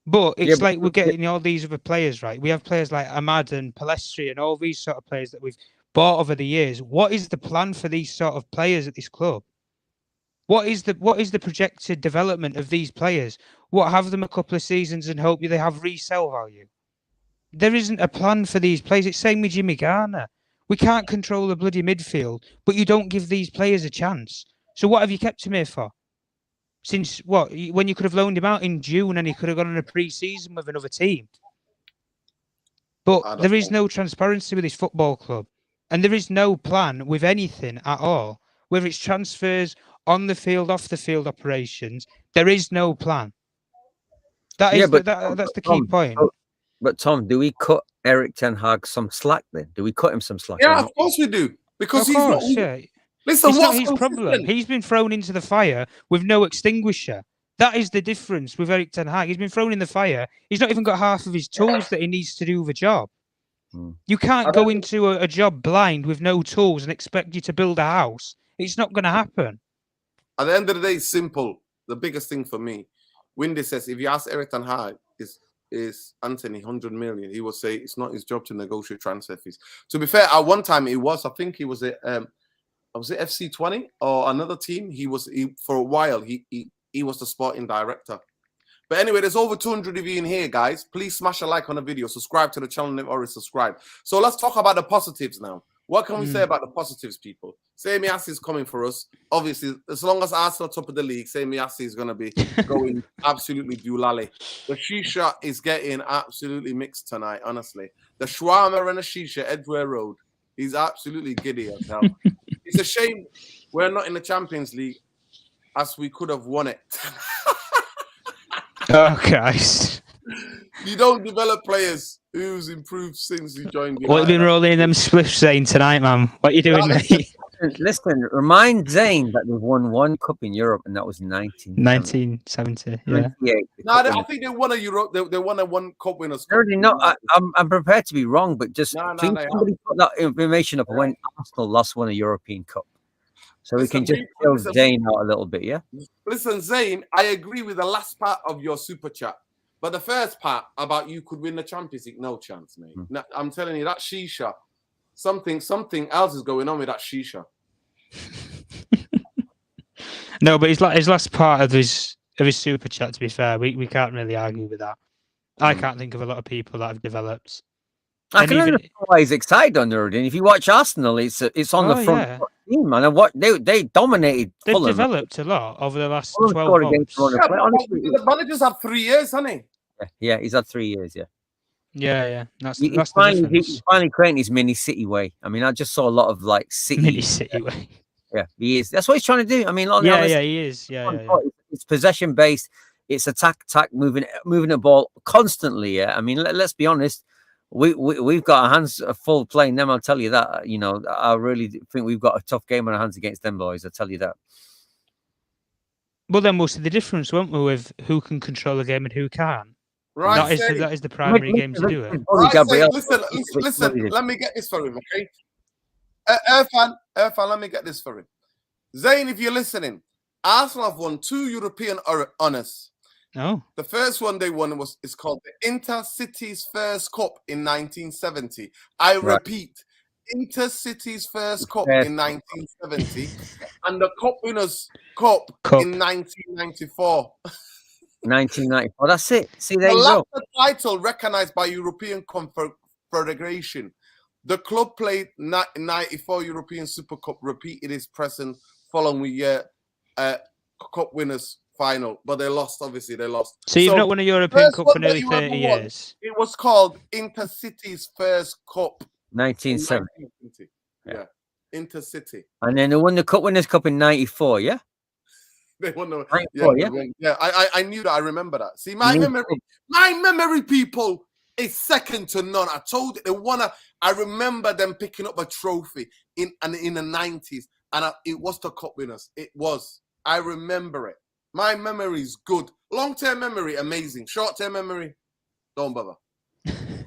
But it's we're getting all these other players, right? We have players like Ahmad and Palestri and all these sort of players that we've bought over the years. What is the plan for these sort of players at this club? What is the projected development of these players? What, have them a couple of seasons and hope they have resale value? There isn't a plan for these players. It's same with Jimmy Garner. We can't control the bloody midfield, but you don't give these players a chance. So what have you kept him here for? Since what? When you could have loaned him out in June and he could have gone on a pre-season with another team. But there is no transparency with this football club. And there is no plan with anything at all. Whether it's transfers, on the field, off the field operations, there is no plan. That's the key point. But Tom, do we cut Eric Ten Hag some slack then? Do we cut him some slack? Yeah, of course we do. Because he's not... Listen, what's his problem? He's been thrown into the fire with no extinguisher. That is the difference with Erik ten Hag. He's been thrown in the fire. He's not even got half of his tools that he needs to do the job. You can't go into a job blind with no tools and expect you to build a house. It's not going to happen. At the end of the day, it's simple. The biggest thing for me, Windy says, if you ask Erik ten Hag, is Anthony 100 million, he will say it's not his job to negotiate transfer fees. To be fair, at one time it was, I think he was at was it FC20 or another team? For a while he was the sporting director. But anyway, there's over 200 of you in here, guys. Please smash a like on the video, subscribe to the channel if you already subscribed. So let's talk about the positives now. What can we say about the positives, people? Sami Assi is coming for us. Obviously, as long as Arsenal top of the league, Sami Assi is going to be going absolutely doolally. The shisha is getting absolutely mixed tonight, honestly. The shawarma and the shisha, Edgware Road, he's absolutely giddy as hell. It's a shame we're not in the Champions League, as we could have won it. Oh, guys. You don't develop players who's improved since he joined United. What have you been rolling in them spliffs saying tonight, man? What are you doing, mate? Listen, remind Zayn that they've won one cup in Europe, and that was 1970. Yeah. No, I think they won a Europe. They won a one cup winners. I'm prepared to be wrong, but just somebody put that information up when Arsenal lost one a European Cup, so we can just fill Zayn out a little bit. Yeah. Listen, Zayn, I agree with the last part of your super chat, but the first part about you could win the Champions League, no chance, mate. No, I'm telling you that shisha. Something else is going on with that shisha. No, but his last part of his super chat, to be fair, we can't really argue with that. I can't think of a lot of people that have developed. I can understand why he's excited on Nuruddin. If you watch Arsenal, it's on the front team, man. And what they dominated. They've Fulham. developed a lot over the last 12 months. The manager's had 3 years, hasn't he? Yeah, he's had 3 years. Yeah. Yeah. He's finally creating his mini city way. I mean, I just saw a lot of like mini city way. Yeah, he is. That's what he's trying to do. I mean, he is. Yeah. It's possession based. It's attack, moving the ball constantly. Yeah. I mean, let's be honest. We've got our hands full playing them. I'll tell you that. You know, I really think we've got a tough game on our hands against them boys. I'll tell you that. Well, then we'll see the difference, won't we, with who can control the game and who can't. Right, that is the primary game to do it. Right, listen. Let me get this for him, okay? Irfan, let me get this for him. Zayn, if you're listening, Arsenal have won 2 European honours. Oh. The first one they won is called the Intercity's First Cup in 1970. I repeat, Intercity's First Cup in 1970, and the Cup Winners' Cup in 1994. 1994. That's it. See, there you go. The title recognized by European Confederation. The club played 94 European Super Cup, repeated its present following year Cup Winners final, but they lost. Obviously, they lost. So you've not won a European Cup for nearly 30 years. It was called Intercity's First Cup. 1970. Yeah, Intercity. And then they won the Cup Winners' Cup in 94, yeah? They won the 94, yeah. I knew that. I remember that. See, my memory, people, is second to none. I told you they won I remember them picking up a trophy in the 90s, and it was the Cup Winners. It was. I remember it. My memory is good. Long-term memory, amazing. Short-term memory, don't bother.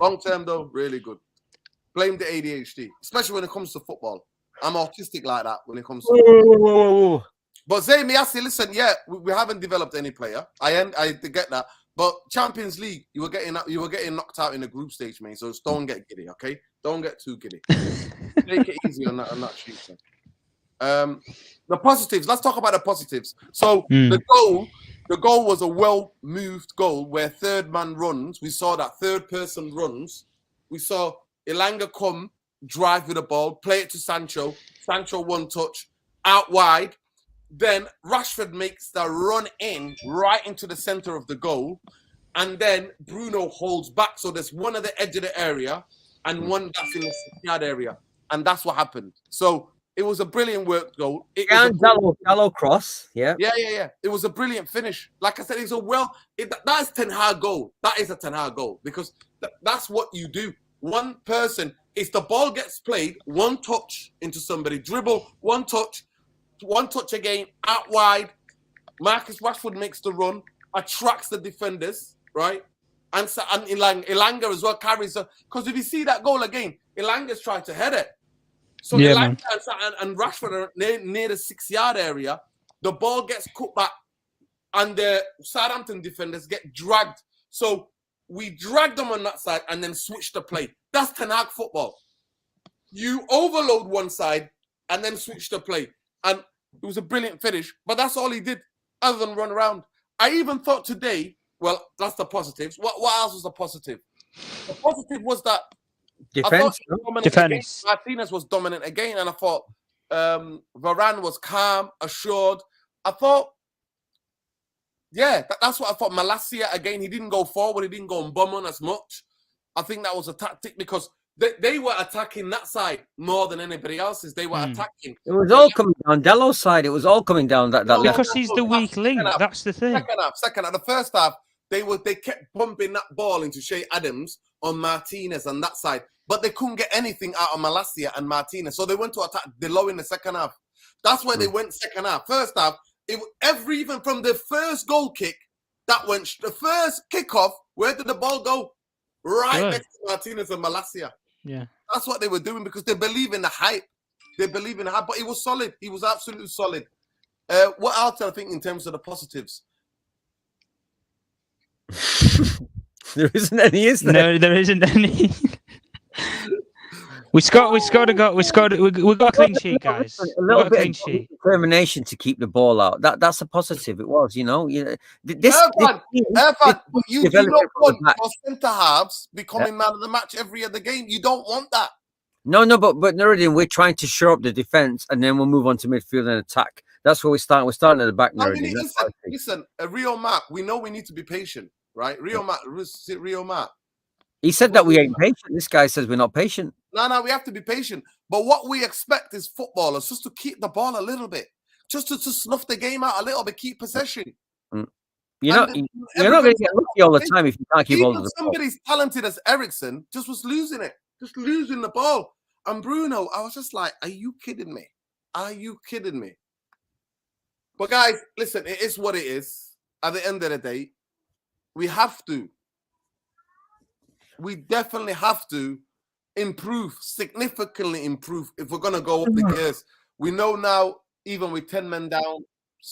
Long-term, though, really good. Blame the ADHD, especially when it comes to football. I'm autistic like that when it comes to football. But Zayn Miassi, listen, we haven't developed any player. I get that. But Champions League, you were getting knocked out in the group stage, mate. So just don't get giddy, okay? Don't get too giddy. Take it easy on that shooting. The positives. Let's talk about the positives. So the goal was a well-moved goal where third man runs. We saw that third person runs. We saw Elanga come, drive with the ball, play it to Sancho. Sancho one touch, out wide. Then Rashford makes the run in right into the center of the goal. And then Bruno holds back. So there's one at the edge of the area and one that's in the yard area. And that's what happened. So it was a brilliant work goal. Gallo cross. Yeah. Yeah. It was a brilliant finish. Like I said, it's that is Ten Hag goal. That is a Ten Hag goal because that's what you do. One person, if the ball gets played, one touch into somebody, dribble, one touch again, out wide, Marcus Rashford makes the run, attracts the defenders, right? And Elanga as well carries the. Because if you see that goal again, Elanga's trying to head it. So Elanga and Rashford are near the 6-yard area. The ball gets cut back, and the Southampton defenders get dragged. So we drag them on that side and then switch the play. That's Ten Hag football. You overload one side and then switch the play. And it was a brilliant finish, but that's all he did other than run around. I even thought today, well, that's the positives. What else was the positive? The positive was that Defense. Martinez was dominant again, and I thought Varane was calm, assured. I thought, that's what I thought. Malacia, again, he didn't go forward. He didn't go and bomb on as much. I think that was a tactic because they were attacking that side more than anybody else's. They were attacking. It was all coming down Delo's side. It was all coming down that because he's the weak link. That's the thing. Second half. The first half, they kept pumping that ball into Shea Adams on Martinez on that side, but they couldn't get anything out of Malacia and Martinez. So they went to attack Delo in the second half. That's where they went second half. First half, even from the first goal kick, that went the first kickoff. Where did the ball go? Right next to Martinez and Malacia. Yeah, that's what they were doing because they believe in the hype. They believe in the hype, but it was solid. He was absolutely solid. What else I think in terms of the positives? There isn't any, is there? No, there isn't any. We got a clean sheet, guys. A little bit of determination to keep the ball out. That's a positive. It was, you know. You don't want your centre halves becoming man of the match every other game. You don't want that. No, but Nuruddin, we're trying to shore up the defense, and then we'll move on to midfield and attack. That's where we start. We're starting at the back, Nuruddin. Listen, Rio Mark, we know we need to be patient, right? Rio Mark. He said that we ain't patient. This guy says we're not patient. No, we have to be patient. But what we expect is footballers just to keep the ball a little bit, just to snuff the game out a little bit, keep possession. You're not going to get lucky all the time if you can't keep hold of the ball. Somebody as talented as Ericsson just was losing it, just losing the ball. And Bruno, I was just like, are you kidding me? Are you kidding me? But guys, listen, it is what it is. At the end of the day, we definitely have to significantly improve if we're going to go up the gears. We know now, even with 10 men down,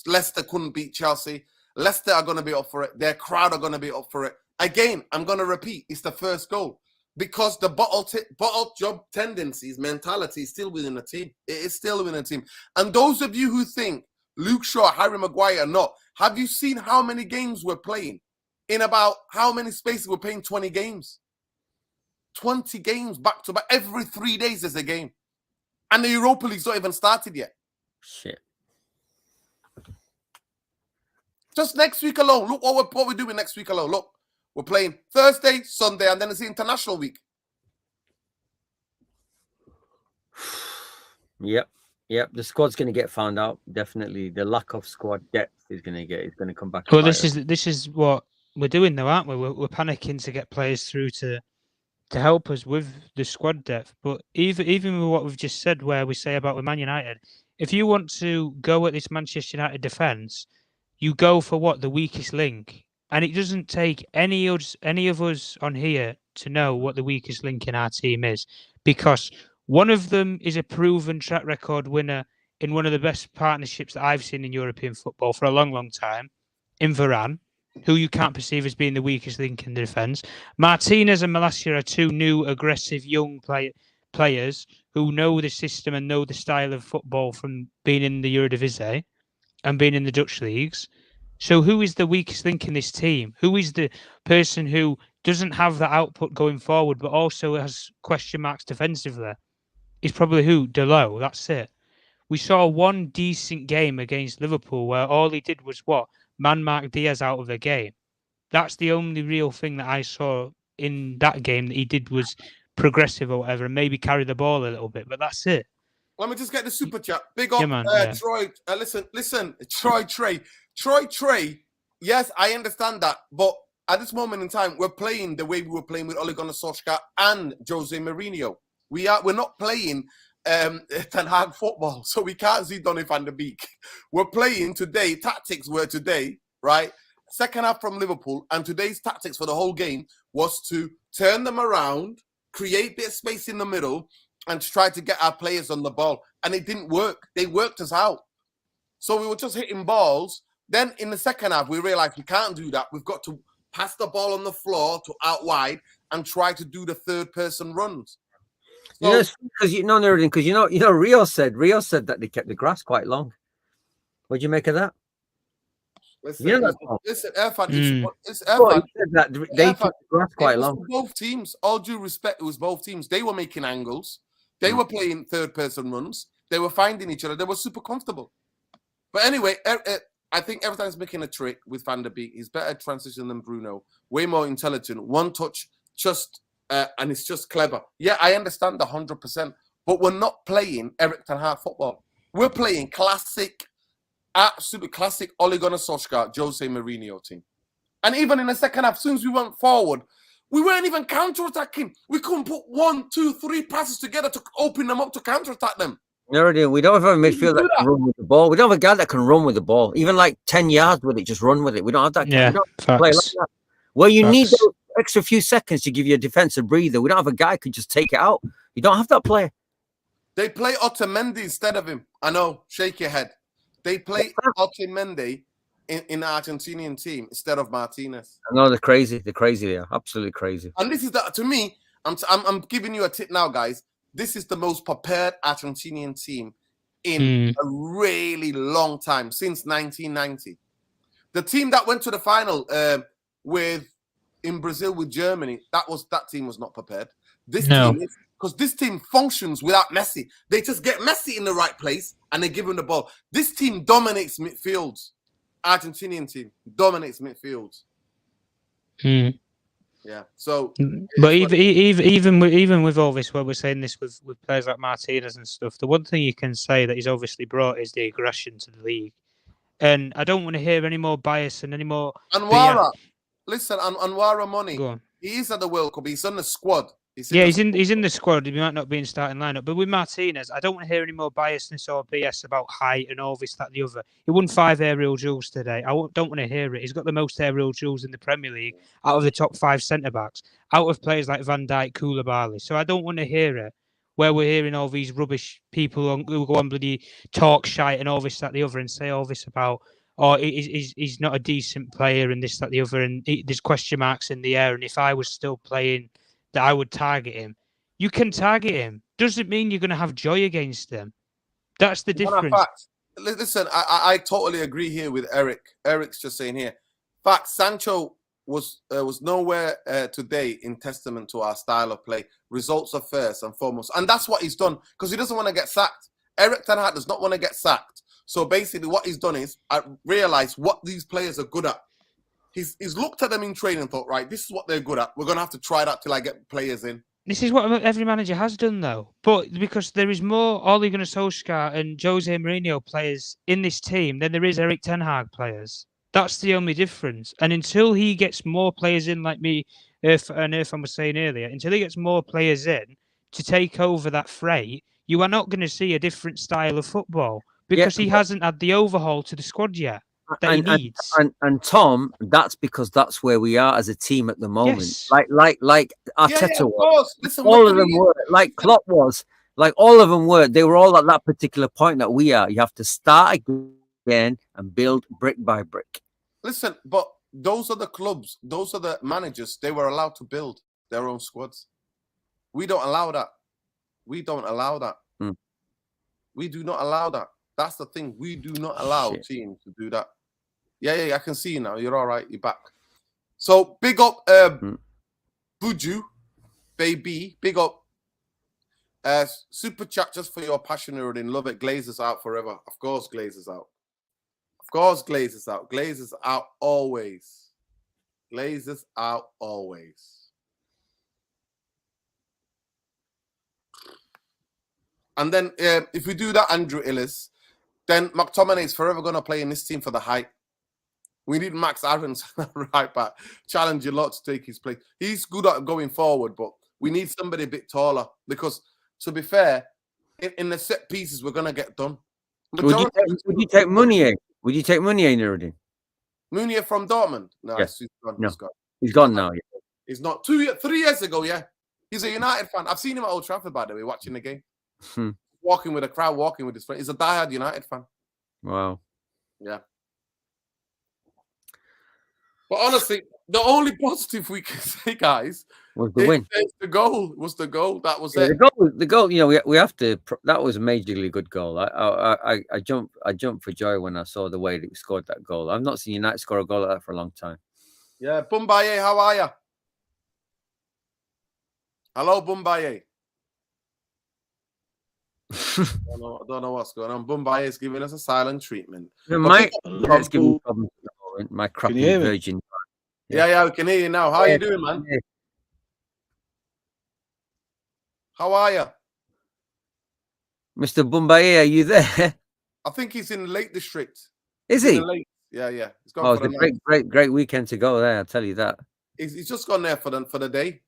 Leicester couldn't beat Chelsea. Leicester are going to be up for it. Their crowd are going to be up for it. Again, I'm going to repeat, it's the first goal. Because the bottle job tendencies, mentality is still within the team. It is still within the team. And those of you who think Luke Shaw, Harry Maguire, have you seen how many games we're playing? In about how many spaces we're playing? 20 games. 20 games back to back. Every 3 days there's a game. And the Europa League's not even started yet. Shit. Just next week alone. Look what we're doing next week alone. Look, we're playing Thursday, Sunday, and then it's the international week. Yep. The squad's going to get found out. Definitely, the lack of squad depth is going to come back. Well, this is what we're doing, though, aren't we? We're panicking to get players through to help us with the squad depth. But even with what we've just said, where we say about with Man United, if you want to go at this Manchester United defence, you go for the weakest link, and it doesn't take any of us on here to know what the weakest link in our team is, because one of them is a proven track record winner in one of the best partnerships that I've seen in European football for a long, long time, in Varane, who you can't perceive as being the weakest link in the defence. Martinez and Malacia are two new, aggressive, young players who know the system and know the style of football from being in the Eredivisie and being in the Dutch leagues. So who is the weakest link in this team? Who is the person who doesn't have the output going forward but also has question marks defensively? It's probably who? Delo, that's it. We saw one decent game against Liverpool where all he did was man-mark Diaz out of the game. That's the only real thing that I saw in that game that he did was progressive or whatever, and maybe carry the ball a little bit, but that's it. Let me just get the super chat. Big up, Troy. Listen, Troy Trey. Yes, I understand that, but at this moment in time, we're playing the way we were playing with Ole Gunnar Solskjaer and Jose Mourinho. We're not playing Ten Hag football, so we can't see Donny van der Beek. We're playing today. Tactics were today, right? Second half from Liverpool, and today's tactics for the whole game was to turn them around, create bit of space in the middle, and try to get our players on the ball. And it didn't work. They worked us out. So we were just hitting balls. Then in the second half, we realized we can't do that. We've got to pass the ball on the floor to out wide and try to do the third person runs. So, Yes, because Rio said that they kept the grass quite long. What do you make of that? Listen, Irfan, he said that they kept the grass quite long. Both teams, all due respect, it was both teams. They were making angles. They were playing third person runs. They were finding each other. They were super comfortable. But anyway, I think Everton's making a trick with Van der Beek. He's better transition than Bruno. Way more intelligent. One touch, and it's just clever. Yeah, I understand 100%. But we're not playing Erik ten Hag football. We're playing classic, absolute classic Ole Gunnar Solskjaer, Jose Mourinho team. And even in the second half, as soon as we went forward, we weren't even counter-attacking. We couldn't put 1, 2, 3 passes together to open them up to counter-attack them. No, we don't have a midfield that can run with the ball. We don't have a guy that can run with the ball. Even like 10 yards with it, just run with it. We don't have that. Yeah, we don't play like that. Where you need those extra few seconds to give you a defensive breather. We don't have a guy who can just take it out. You don't have that player. They play Otamendi instead of him. I know, shake your head. They play Otamendi in the Argentinian team instead of Martinez. I know, they're crazy. They're crazy. They are absolutely crazy. And this is that to me. I'm giving you a tip now, guys. This is the most prepared Argentinian team in a really long time, since 1990. The team that went to the final in Brazil with Germany, that team was not prepared. Team is, because this team functions without Messi. They just get Messi in the right place and they give him the ball. This team dominates midfields. Argentinian team dominates midfields. Yeah. So, but even with all this, what we're saying this with players like Martinez and stuff, the one thing you can say that he's obviously brought is the aggression to the league. And I don't want to hear any more bias and any more. Anwara, listen, Anwara Money. He is at the World Cup. He's on the squad. He's in the squad. He might not be in starting lineup. But with Martinez, I don't want to hear any more biasness or BS about height and all this, that, the other. He won 5 aerial duels today. I don't want to hear it. He's got the most aerial duels in the Premier League out of the top 5 centre-backs, out of players like Van Dijk, Koulibaly. So I don't want to hear it, where we're hearing all these rubbish people who go on bloody talk shite and all this, that, the other, and say all this about, he's not a decent player and this, that, the other, and there's question marks in the air. And if I was still playing, that I would target him. You can target him. Doesn't mean you're going to have joy against them. That's the difference. Listen, I totally agree here with Eric. Eric's just saying here. Fact, Sancho was nowhere today in testament to our style of play. Results are first and foremost. And that's what he's done because he doesn't want to get sacked. Erik ten Hag does not want to get sacked. So basically what he's done is I realized what these players are good at. He's looked at them in training and thought, right, this is what they're good at. We're going to have to try that till I get players in. This is what every manager has done, though. But because there is more Ole Gunnar Solskjaer and Jose Mourinho players in this team than there is Erik ten Hag players. That's the only difference. And until he gets more players in, like me and Irfan was saying earlier, until he gets more players in to take over that fray, you are not going to see a different style of football because he hasn't had the overhaul to the squad yet. That he needs. And Tom, that's because that's where we are as a team at the moment. Yes. Like Arteta was. Listen, all of them were. Like Klopp was. Like all of them were. They were all at that particular point that we are. You have to start again and build brick by brick. Listen, but those are the clubs. Those are the managers. They were allowed to build their own squads. We don't allow that. We don't allow that. We do not allow that. That's the thing. We do not allow teams to do that. Yeah, I can see you now. You're all right. You're back. So, big up Buju, baby. Big up Super Chat just for your passion, Nuruddin. Love it. Glazers out forever. Of course, Glazers out. Of course, Glazers out. Glazers out always. Glazers out always. And then if we do that, Andrew Illis, then McTominay is forever going to play in this team for the height. We need Max Aarons right back. Challenge a lot to take his place. He's good at going forward, but we need somebody a bit taller because, to be fair, in the set pieces we're gonna get done. Would you take Meunier? Would you take Meunier, Nuruddin? Meunier from Dortmund? No, Yeah. he's gone. No. He's gone. He's gone now. Yeah. He's not 3 years ago. Yeah, he's a United fan. I've seen him at Old Trafford, by the way, watching the game, walking with a crowd, walking with his friend. He's a diehard United fan. Wow. Yeah. But honestly, the only positive we can say, guys, was the win. The goal was the goal. That was it. The goal. You know, we have to. That was a majorly good goal. I jumped for joy when I saw the way that we scored that goal. I've not seen United score a goal like that for a long time. Yeah, Bumbaye, how are you? Hello, Bumbaye. I don't know what's going on. Bumbaye is giving us a silent treatment. My crappy virgin. Yeah, we can hear you now. How are you doing, man? How are you? Mr. Bumbaye, are you there? I think he's in the Lake District. Is he? Yeah. He's gone for it's a great weekend to go there, I'll tell you that. He's just gone there for the day.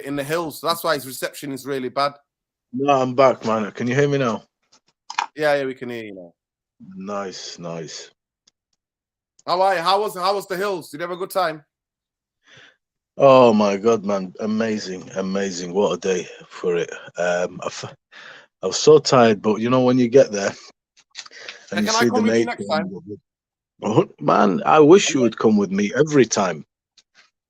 In the hills. That's why his reception is really bad. No, I'm back, man. Can you hear me now? Yeah, we can hear you now. Nice. How are you? How was the hills? Did you have a good time? Oh my God, man! Amazing! What a day for it. I was so tired, but you know when you get there and you see the nature. Next time? Oh, man, I wish you would come with me every time.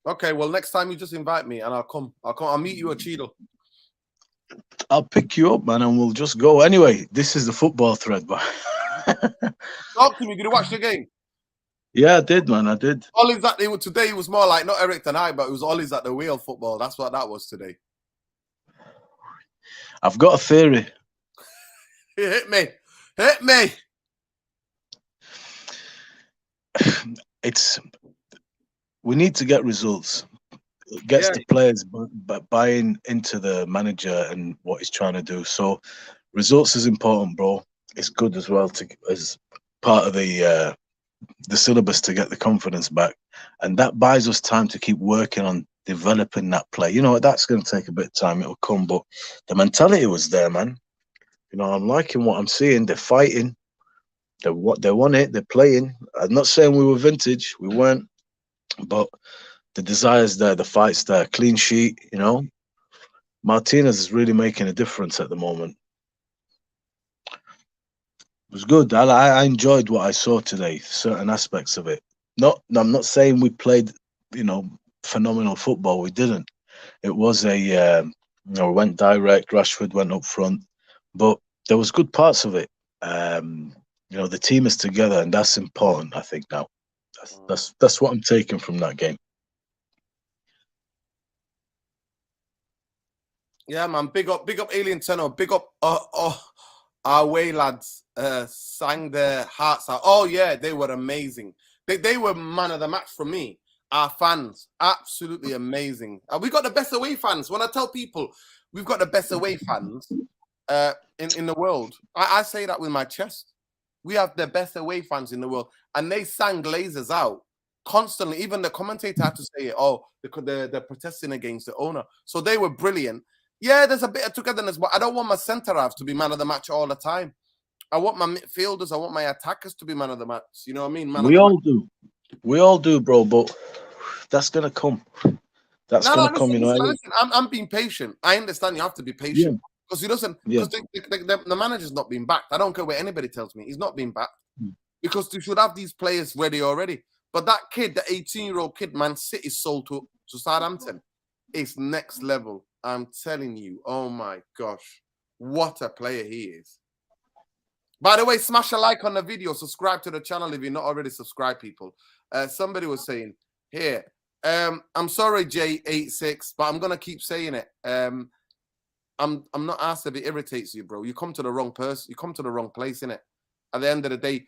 Okay, well, next time you just invite me and I'll come. I'll meet you at Cheadle. I'll pick you up, man, and we'll just go. Anyway, this is the football thread, but talk to me. Did you watch the game? Yeah, I did, man. I did. Ollie's today was more like not Eric tonight, but it was Ollie's at the wheel football. That's what that was today. I've got a theory. Hit me. We need to get results. It gets the players buying into the manager and what he's trying to do. So results is important, bro. It's good as well as part of the syllabus to get the confidence back, and that buys us time to keep working on developing that play. You know, that's going to take a bit of time. It'll come, but the mentality was there, man. You know, I'm liking what I'm seeing. They're fighting. They want it. They're playing. I'm not saying we were vintage. We weren't, but the desire's there. The fight's there. Clean sheet. You know, Martinez is really making a difference at the moment. It was good. I enjoyed what I saw today, certain aspects of it. I'm not saying we played, phenomenal football. We didn't. It was we went direct. Rashford went up front, but there was good parts of it. The team is together, and that's important. I think now, that's what I'm taking from that game. Yeah, man. Big up, Alien Tenor. Big up, our way lads. Sang their hearts out. Oh yeah, they were amazing. They were man of the match for me. Our fans, absolutely amazing. We got the best away fans. When I tell people we've got the best away fans in the world, I say that with my chest. We have the best away fans in the world, and they sang Glazers out constantly. Even the commentator had to say it. Oh, they're protesting against the owner. So they were brilliant. Yeah, there's a bit of togetherness, but I don't want my centre halves to be man of the match all the time. I want my midfielders, I want my attackers to be man of the match. You know what I mean? We all do, bro, but that's going to come. That's going to come, Listen, I'm being patient. I understand you have to be patient. Because the manager's not being backed. I don't care what anybody tells me. He's not being backed. Because you should have these players ready already. But that kid, the 18-year-old kid, Man City sold to Southampton, is next level. I'm telling you, oh my gosh, what a player he is. By the way, smash a like on the video. Subscribe to the channel if you're not already subscribed, people. Somebody was saying here, I'm sorry, J86, but I'm going to keep saying it. I'm not asked if it irritates you, bro. You come to the wrong person. You come to the wrong place, innit? At the end of the day,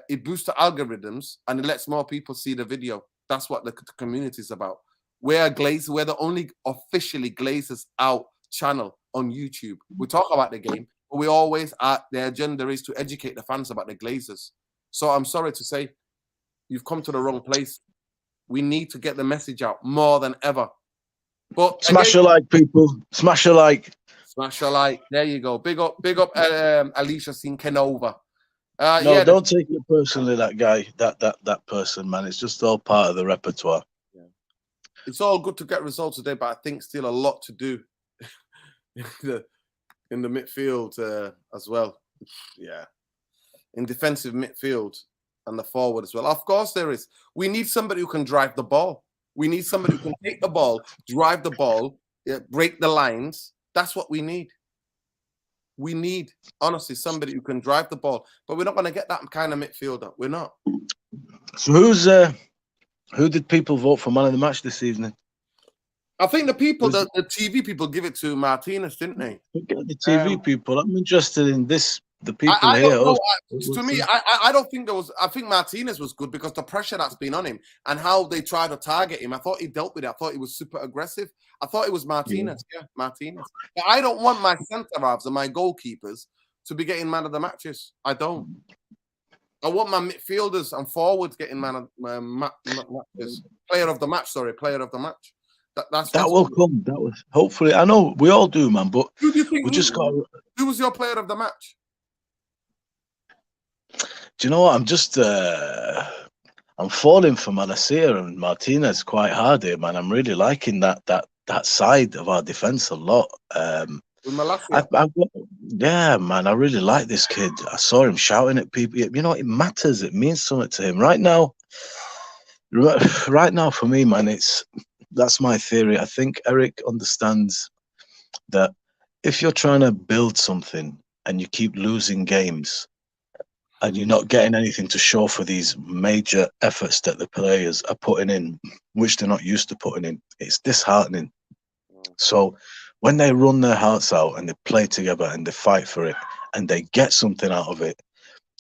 it boosts the algorithms and it lets more people see the video. That's what the community is about. We're the only officially Glazers Out channel on YouTube. We talk about the game, but we always the agenda is to educate the fans about the Glazers. So I'm sorry to say, you've come to the wrong place. We need to get the message out more than ever. But smash a like, people. Smash a like. Mashallah. There you go. Big up, Alicia Sinkenova. No, Yeah, don't take it personally, that guy, that person, man. It's just all part of the repertoire. it's all good to get results today, but I think still a lot to do in the midfield as well. Yeah, in defensive midfield and the forward as well. Of course, there is. We need somebody who can drive the ball. We need somebody who can take the ball, drive the ball, break the lines. That's what we need. We need, honestly, somebody who can drive the ball. But we're not going to get that kind of midfielder. We're not. So who did people vote for man of the match this evening? I think the people, the TV people, give it to Martinez, didn't they? The TV people. I'm interested in this. The people I here. don't know. To me, I don't think there was. I think Martinez was good because the pressure that's been on him and how they tried to target him. I thought he dealt with it. I thought he was super aggressive. I thought it was Martinez. Yeah, Martinez. But I don't want my centre halves and my goalkeepers to be getting man of the matches. I don't. I want my midfielders and forwards getting man of matches. Player of the match. Sorry, player of the match. That will come. That was hopefully. I know we all do, man. But who do you think? We just got. Who was your player of the match? Do you know what? I'm just I'm falling for Malacia and Martinez quite hard here, man. I'm really liking that side of our defense a lot. Yeah, man, I really like this kid. I saw him shouting at people. You know, it matters. It means something to him right now. Right now, for me, man, that's my theory. I think Eric understands that if you're trying to build something and you keep losing games, and you're not getting anything to show for these major efforts that the players are putting in, which they're not used to putting in, it's disheartening. So when they run their hearts out and they play together and they fight for it and they get something out of it,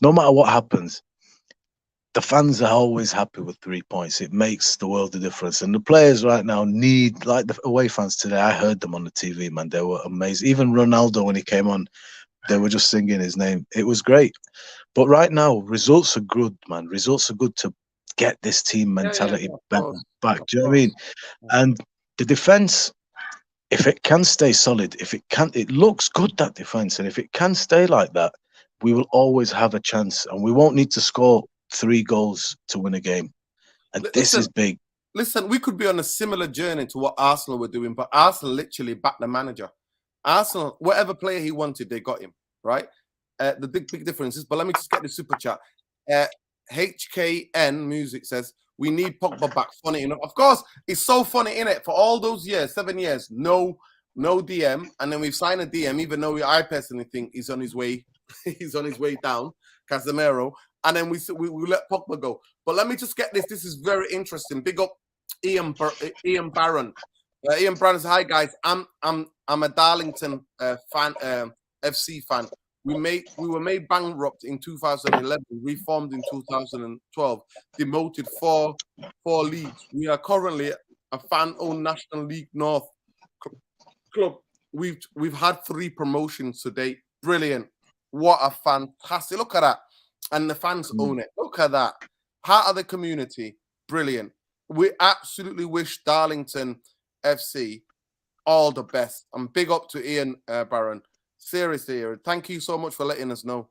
no matter what happens, the fans are always happy with 3 points. It makes the world a difference. And the players right now need, like the away fans today, I heard them on the TV, man. They were amazing. Even Ronaldo, when he came on, they were just singing his name. It was great. But right now, results are good, man. Results are good to get this team mentality back. Do you know what I mean? And the defense, if it can stay solid, it looks good, that defense. And if it can stay like that, we will always have a chance. And we won't need to score 3 goals to win a game. And this is big. Listen, we could be on a similar journey to what Arsenal were doing, but Arsenal literally backed the manager. Arsenal, whatever player he wanted, they got him, right? The big differences, but let me just get the super chat. HKN Music says, we need Pogba back. Funny enough. Of course, it's so funny, innit? For all those years, 7 years, no DM. And then we've signed a DM, even though I personally think he's on his way. He's on his way down, Casemiro. And then we let Pogba go. But let me just get this. This is very interesting. Big up Ian Barron. Ian Barron says, hi, guys. I'm a Darlington fan, FC fan. We were made bankrupt in 2011, reformed in 2012, demoted four leagues. We are currently a fan-owned National League North club. We've had 3 promotions to date. Brilliant. What a fantastic. Look at that. And the fans own it. Look at that. Part of the community. Brilliant. We absolutely wish Darlington FC all the best. And big up to Ian Barron. Seriously, thank you so much for letting us know.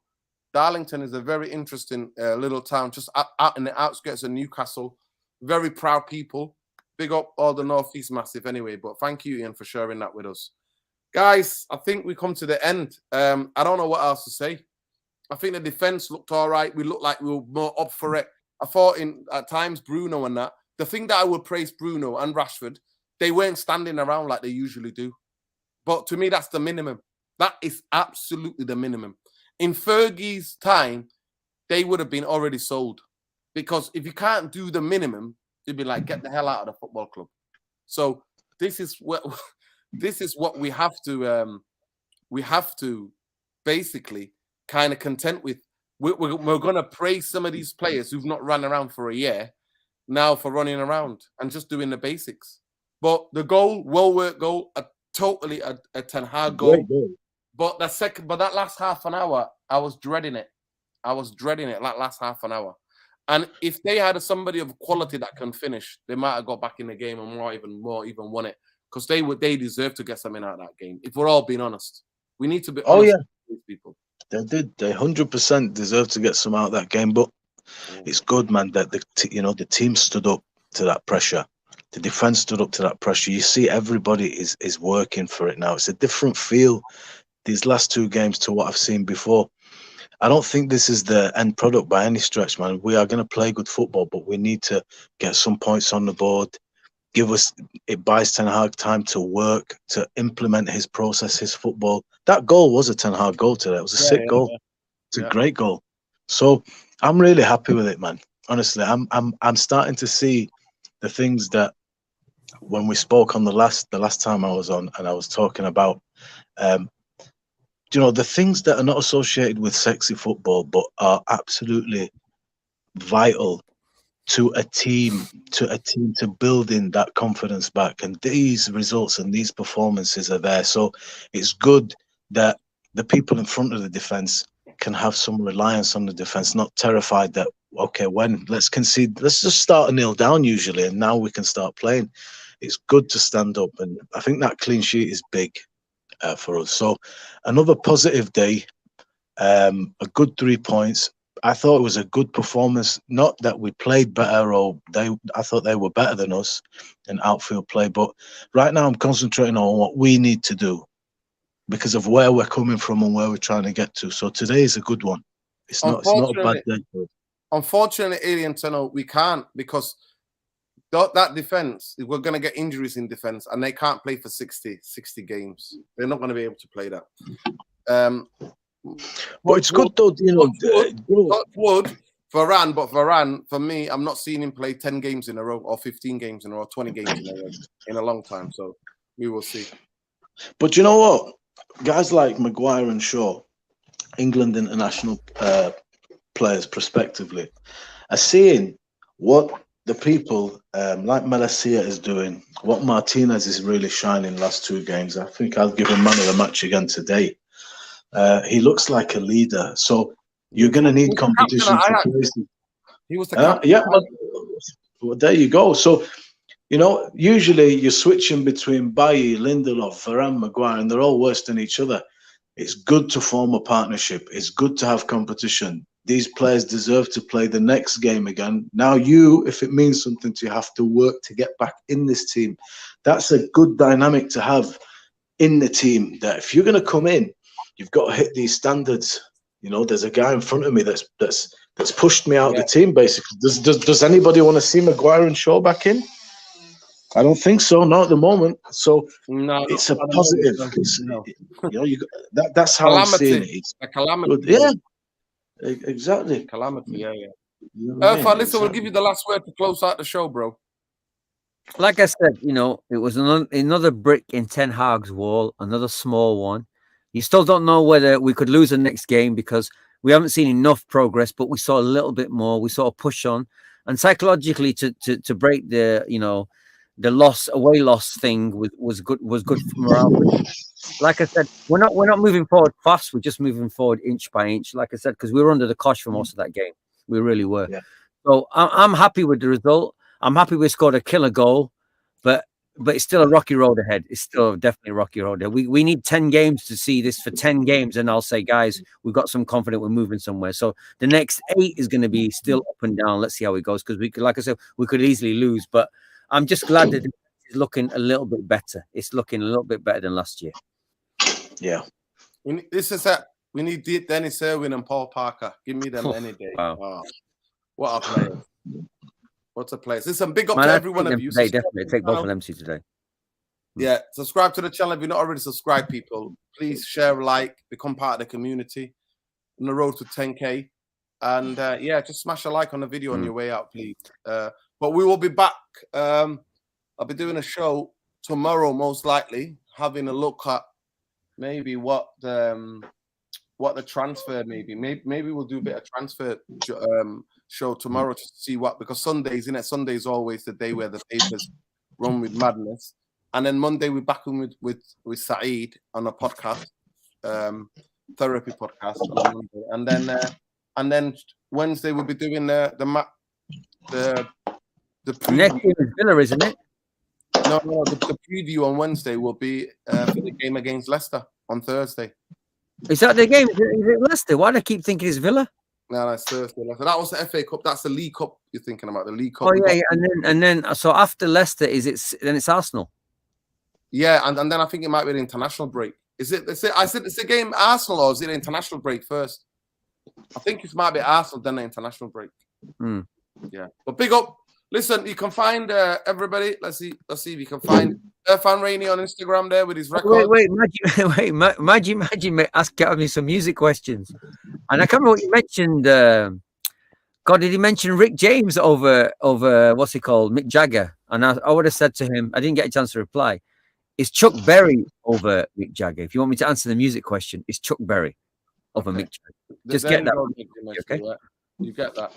Darlington is a very interesting little town, just out in the outskirts of Newcastle. Very proud people. Big up all the Northeast Massive anyway, but thank you, Ian, for sharing that with us. Guys, I think we come to the end. I don't know what else to say. I think the defense looked all right. We looked like we were more up for it. I thought at times Bruno and that. The thing that I would praise Bruno and Rashford, they weren't standing around like they usually do. But to me, that's the minimum. That is absolutely the minimum. In Fergie's time, they would have been already sold. Because if you can't do the minimum, you'd be like, get the hell out of the football club. So this is what we have to basically kind of content with. We're going to praise some of these players who've not run around for a year now for running around and just doing the basics. But the goal, well-worked goal, totally a Ten Hag goal. But that last half an hour, I was dreading it. That last half an hour. And if they had somebody of quality that can finish, they might have got back in the game and more even won it. because they deserve to get something out of that game. If we're all being honest, we need to be. Oh, honest yeah. with these people. They did. They 100% deserve to get some out of that game. But it's good, man, that the team stood up to that pressure. The defense stood up to that pressure. You see, everybody is working for it now. It's a different feel these last two games to what I've seen before. I don't think this is the end product by any stretch, man. We are going to play good football, but we need to get some points on the board. It buys Ten Hag time to work, to implement his process, his football. That goal was a Ten Hag goal today. It was a sick goal. Yeah. It's a great goal. So I'm really happy with it, man. Honestly, I'm starting to see the things that when we spoke on the last time I was on, and I was talking about, the things that are not associated with sexy football, but are absolutely vital to a team to building that confidence back. And these results and these performances are there. So it's good that the people in front of the defense can have some reliance on the defense, not terrified that, okay, let's concede, let's just start a 0 down usually, and now we can start playing. It's good to stand up, and I think that clean sheet is big for us. So another positive day, a good 3 points. I thought it was a good performance. Not that we played better, I thought they were better than us in outfield play. But right now I'm concentrating on what we need to do because of where we're coming from and where we're trying to get to. So today is a good one. It's not a bad day. Unfortunately, Alien Tunnel, we can't, because that defense, we're going to get injuries in defense, and they can't play for 60 games. They're not going to be able to play that. But it's good though, Wood, Varane, but Varane, for me, I'm not seeing him play 10 games in a row or 15 games in a row, 20 games in a row in a long time. So we will see. But you know what? Guys like Maguire and Shaw, England international players prospectively, are seeing what the people like Malacia is doing, what Martinez is really shining last 2 games. I think I'll give him man of the match again today. He looks like a leader. So you're going to need competition for places. He was the captain. Yeah, well, there you go. So, usually you're switching between Bailly, Lindelof, Varane, Maguire, and they're all worse than each other. It's good to form a partnership. It's good to have competition. These players deserve to play the next game again. Now if it means something to you, have to work to get back in this team. That's a good dynamic to have in the team, that if you're going to come in, you've got to hit these standards. There's a guy in front of me that's pushed me out of the team, basically. Does anybody want to see Maguire and Shaw back in? I don't think so, not at the moment. So no, it's a positive. That's how I'm seeing it. It's a calamity. Good. Yeah, exactly. Calamity, yeah. Listen, we'll give you the last word to close out the show, bro. Like I said, it was another brick in Ten Hag's wall, another small one. You still don't know whether we could lose the next game because we haven't seen enough progress, but we saw a little bit more. We saw a push on, and psychologically to break the away loss thing was good for morale. Like I said, we're not moving forward fast. We're just moving forward inch by inch. Like I said, because we were under the cosh for most of that game. We really were. Yeah. So I'm happy with the result. I'm happy we scored a killer goal, but it's still a rocky road ahead. It's still definitely a rocky road ahead. We need 10 games to see this. For 10 games, and I'll say, guys, we've got some confidence we're moving somewhere. So the next 8 is going to be still up and down. Let's see how it goes, because like I said, we could easily lose. But I'm just glad that it's looking a little bit better. It's looking a little bit better than last year. Yeah. We need Dennis Irwin and Paul Parker. Give me them any day. Wow. Oh, what a player. What's a place? Listen, big up to every one of you. They definitely take both of them to today. Yeah, subscribe to the channel if you're not already subscribed, people. Please share, like, become part of the community on the road to 10K. And just smash a like on the video on your way out, please. But we will be back. I'll be doing a show tomorrow, most likely, having a look at maybe what the transfer maybe we'll do a bit of transfer show tomorrow to see what, because Sundays is always the day where the papers run with madness, and then Monday we're back in with Saeed on a podcast, therapy podcast on Monday, and then Wednesday we'll be doing the next game is Villa, isn't it? No. The preview on Wednesday will be for the game against Leicester on Thursday. Is that the game? Is it Leicester? Why do I keep thinking it's Villa? No, that's Thursday. Leicester. That was the FA Cup. That's the League Cup you're thinking about. The League Cup. Oh yeah. And then so after Leicester, then it's Arsenal. Yeah, and then I think it might be an international break. Is it? I said it's a game Arsenal, or is it an international break first? I think it might be Arsenal, then the international break. Yeah, but big up. Listen, you can find everybody. Let's see if you can find Irfan Rainey on Instagram there with his record. Wait, Maggie, mate, ask me some music questions. And I can't remember what you mentioned. God, did he mention Rick James over what's he called, Mick Jagger? And I would have said to him, I didn't get a chance to reply. Is Chuck Berry over Mick Jagger? If you want me to answer the music question, is Chuck Berry over Mick Jagger? Just get that. Okay. You get that.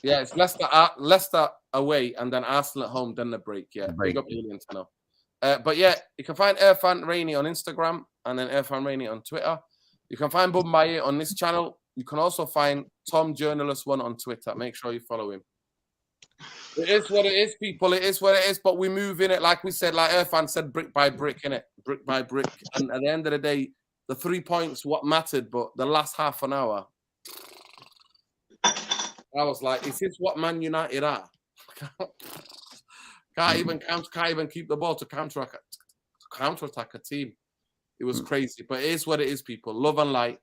Yeah, it's Leicester away and then Arsenal at home, then the break. Yeah, big up Julian to know. But yeah, you can find Irfan Rainey on Instagram and then Irfan Rainey on Twitter. You can find Bumbaye on this channel. You can also find Tom Journalist 1 on Twitter. Make sure you follow him. It is what it is, people. It is what it is, but we move in it, like we said, like Irfan said, brick by brick, innit? Brick by brick. And at the end of the day, the 3 points, what mattered, but the last half an hour, I was like, is this what Man United are? Can't even keep the ball to counter-attack a team. It was crazy, but it is what it is, people. Love and light.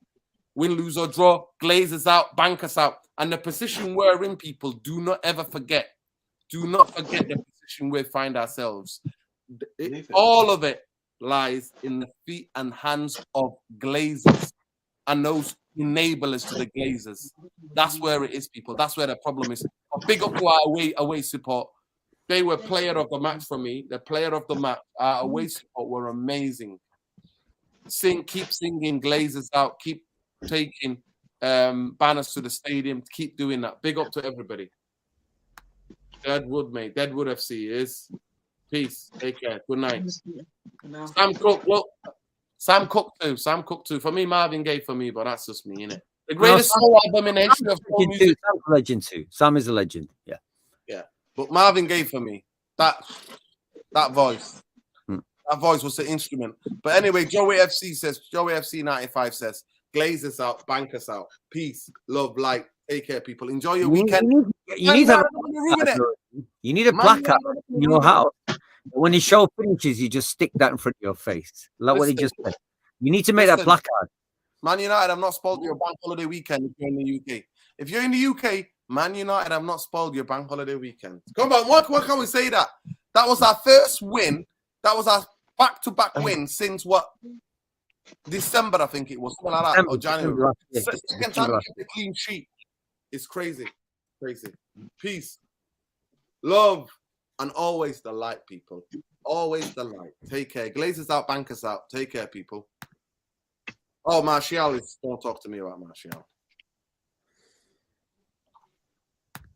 Win, lose, or draw. Glazers out, bankers out. And the position we're in, people, do not ever forget. Do not forget the position we find ourselves. All of it lies in the feet and hands of Glazers and those enablers to the Glazers. That's where it is, people. That's where the problem is. A big up to our away support. They were player of the match for me. The player of the match. Our away support were amazing. Keep singing Glazers out. Keep taking banners to the stadium. Keep doing that. Big up to everybody. Deadwood, mate. Deadwood FC is. Peace. Take care. Good night. Sam Cook. Look. Sam Cook too. Sam Cook too. For me, Marvin Gaye for me, but that's just me, innit? The greatest soul album in the history of soul music. Sam's a legend too. Sam is a legend. Yeah. Yeah. But Marvin Gaye for me. That voice. That voice was the instrument. But anyway, Joey FC 95 says, Glazers out, bankers out. Peace, love, light. Take care, people. Enjoy your weekend. You need a placard in your house. When the show finishes, you just stick that in front of your face. Like what he just said. You need to make that placard. Man United, I've not spoiled your bank holiday weekend if you're in the UK. If you're in the UK, Man United, I've not spoiled your bank holiday weekend. Come on, why can we say that? That was our first win. That was our back-to-back win since what? December, I think it was. Something like that. Or January. Second time we get a clean sheet. It's crazy. Crazy. Peace. Love. And always the light, people. Always the light. Take care. Glazers out, bankers out. Take care, people. Oh, Martial is. Don't talk to me about Martial.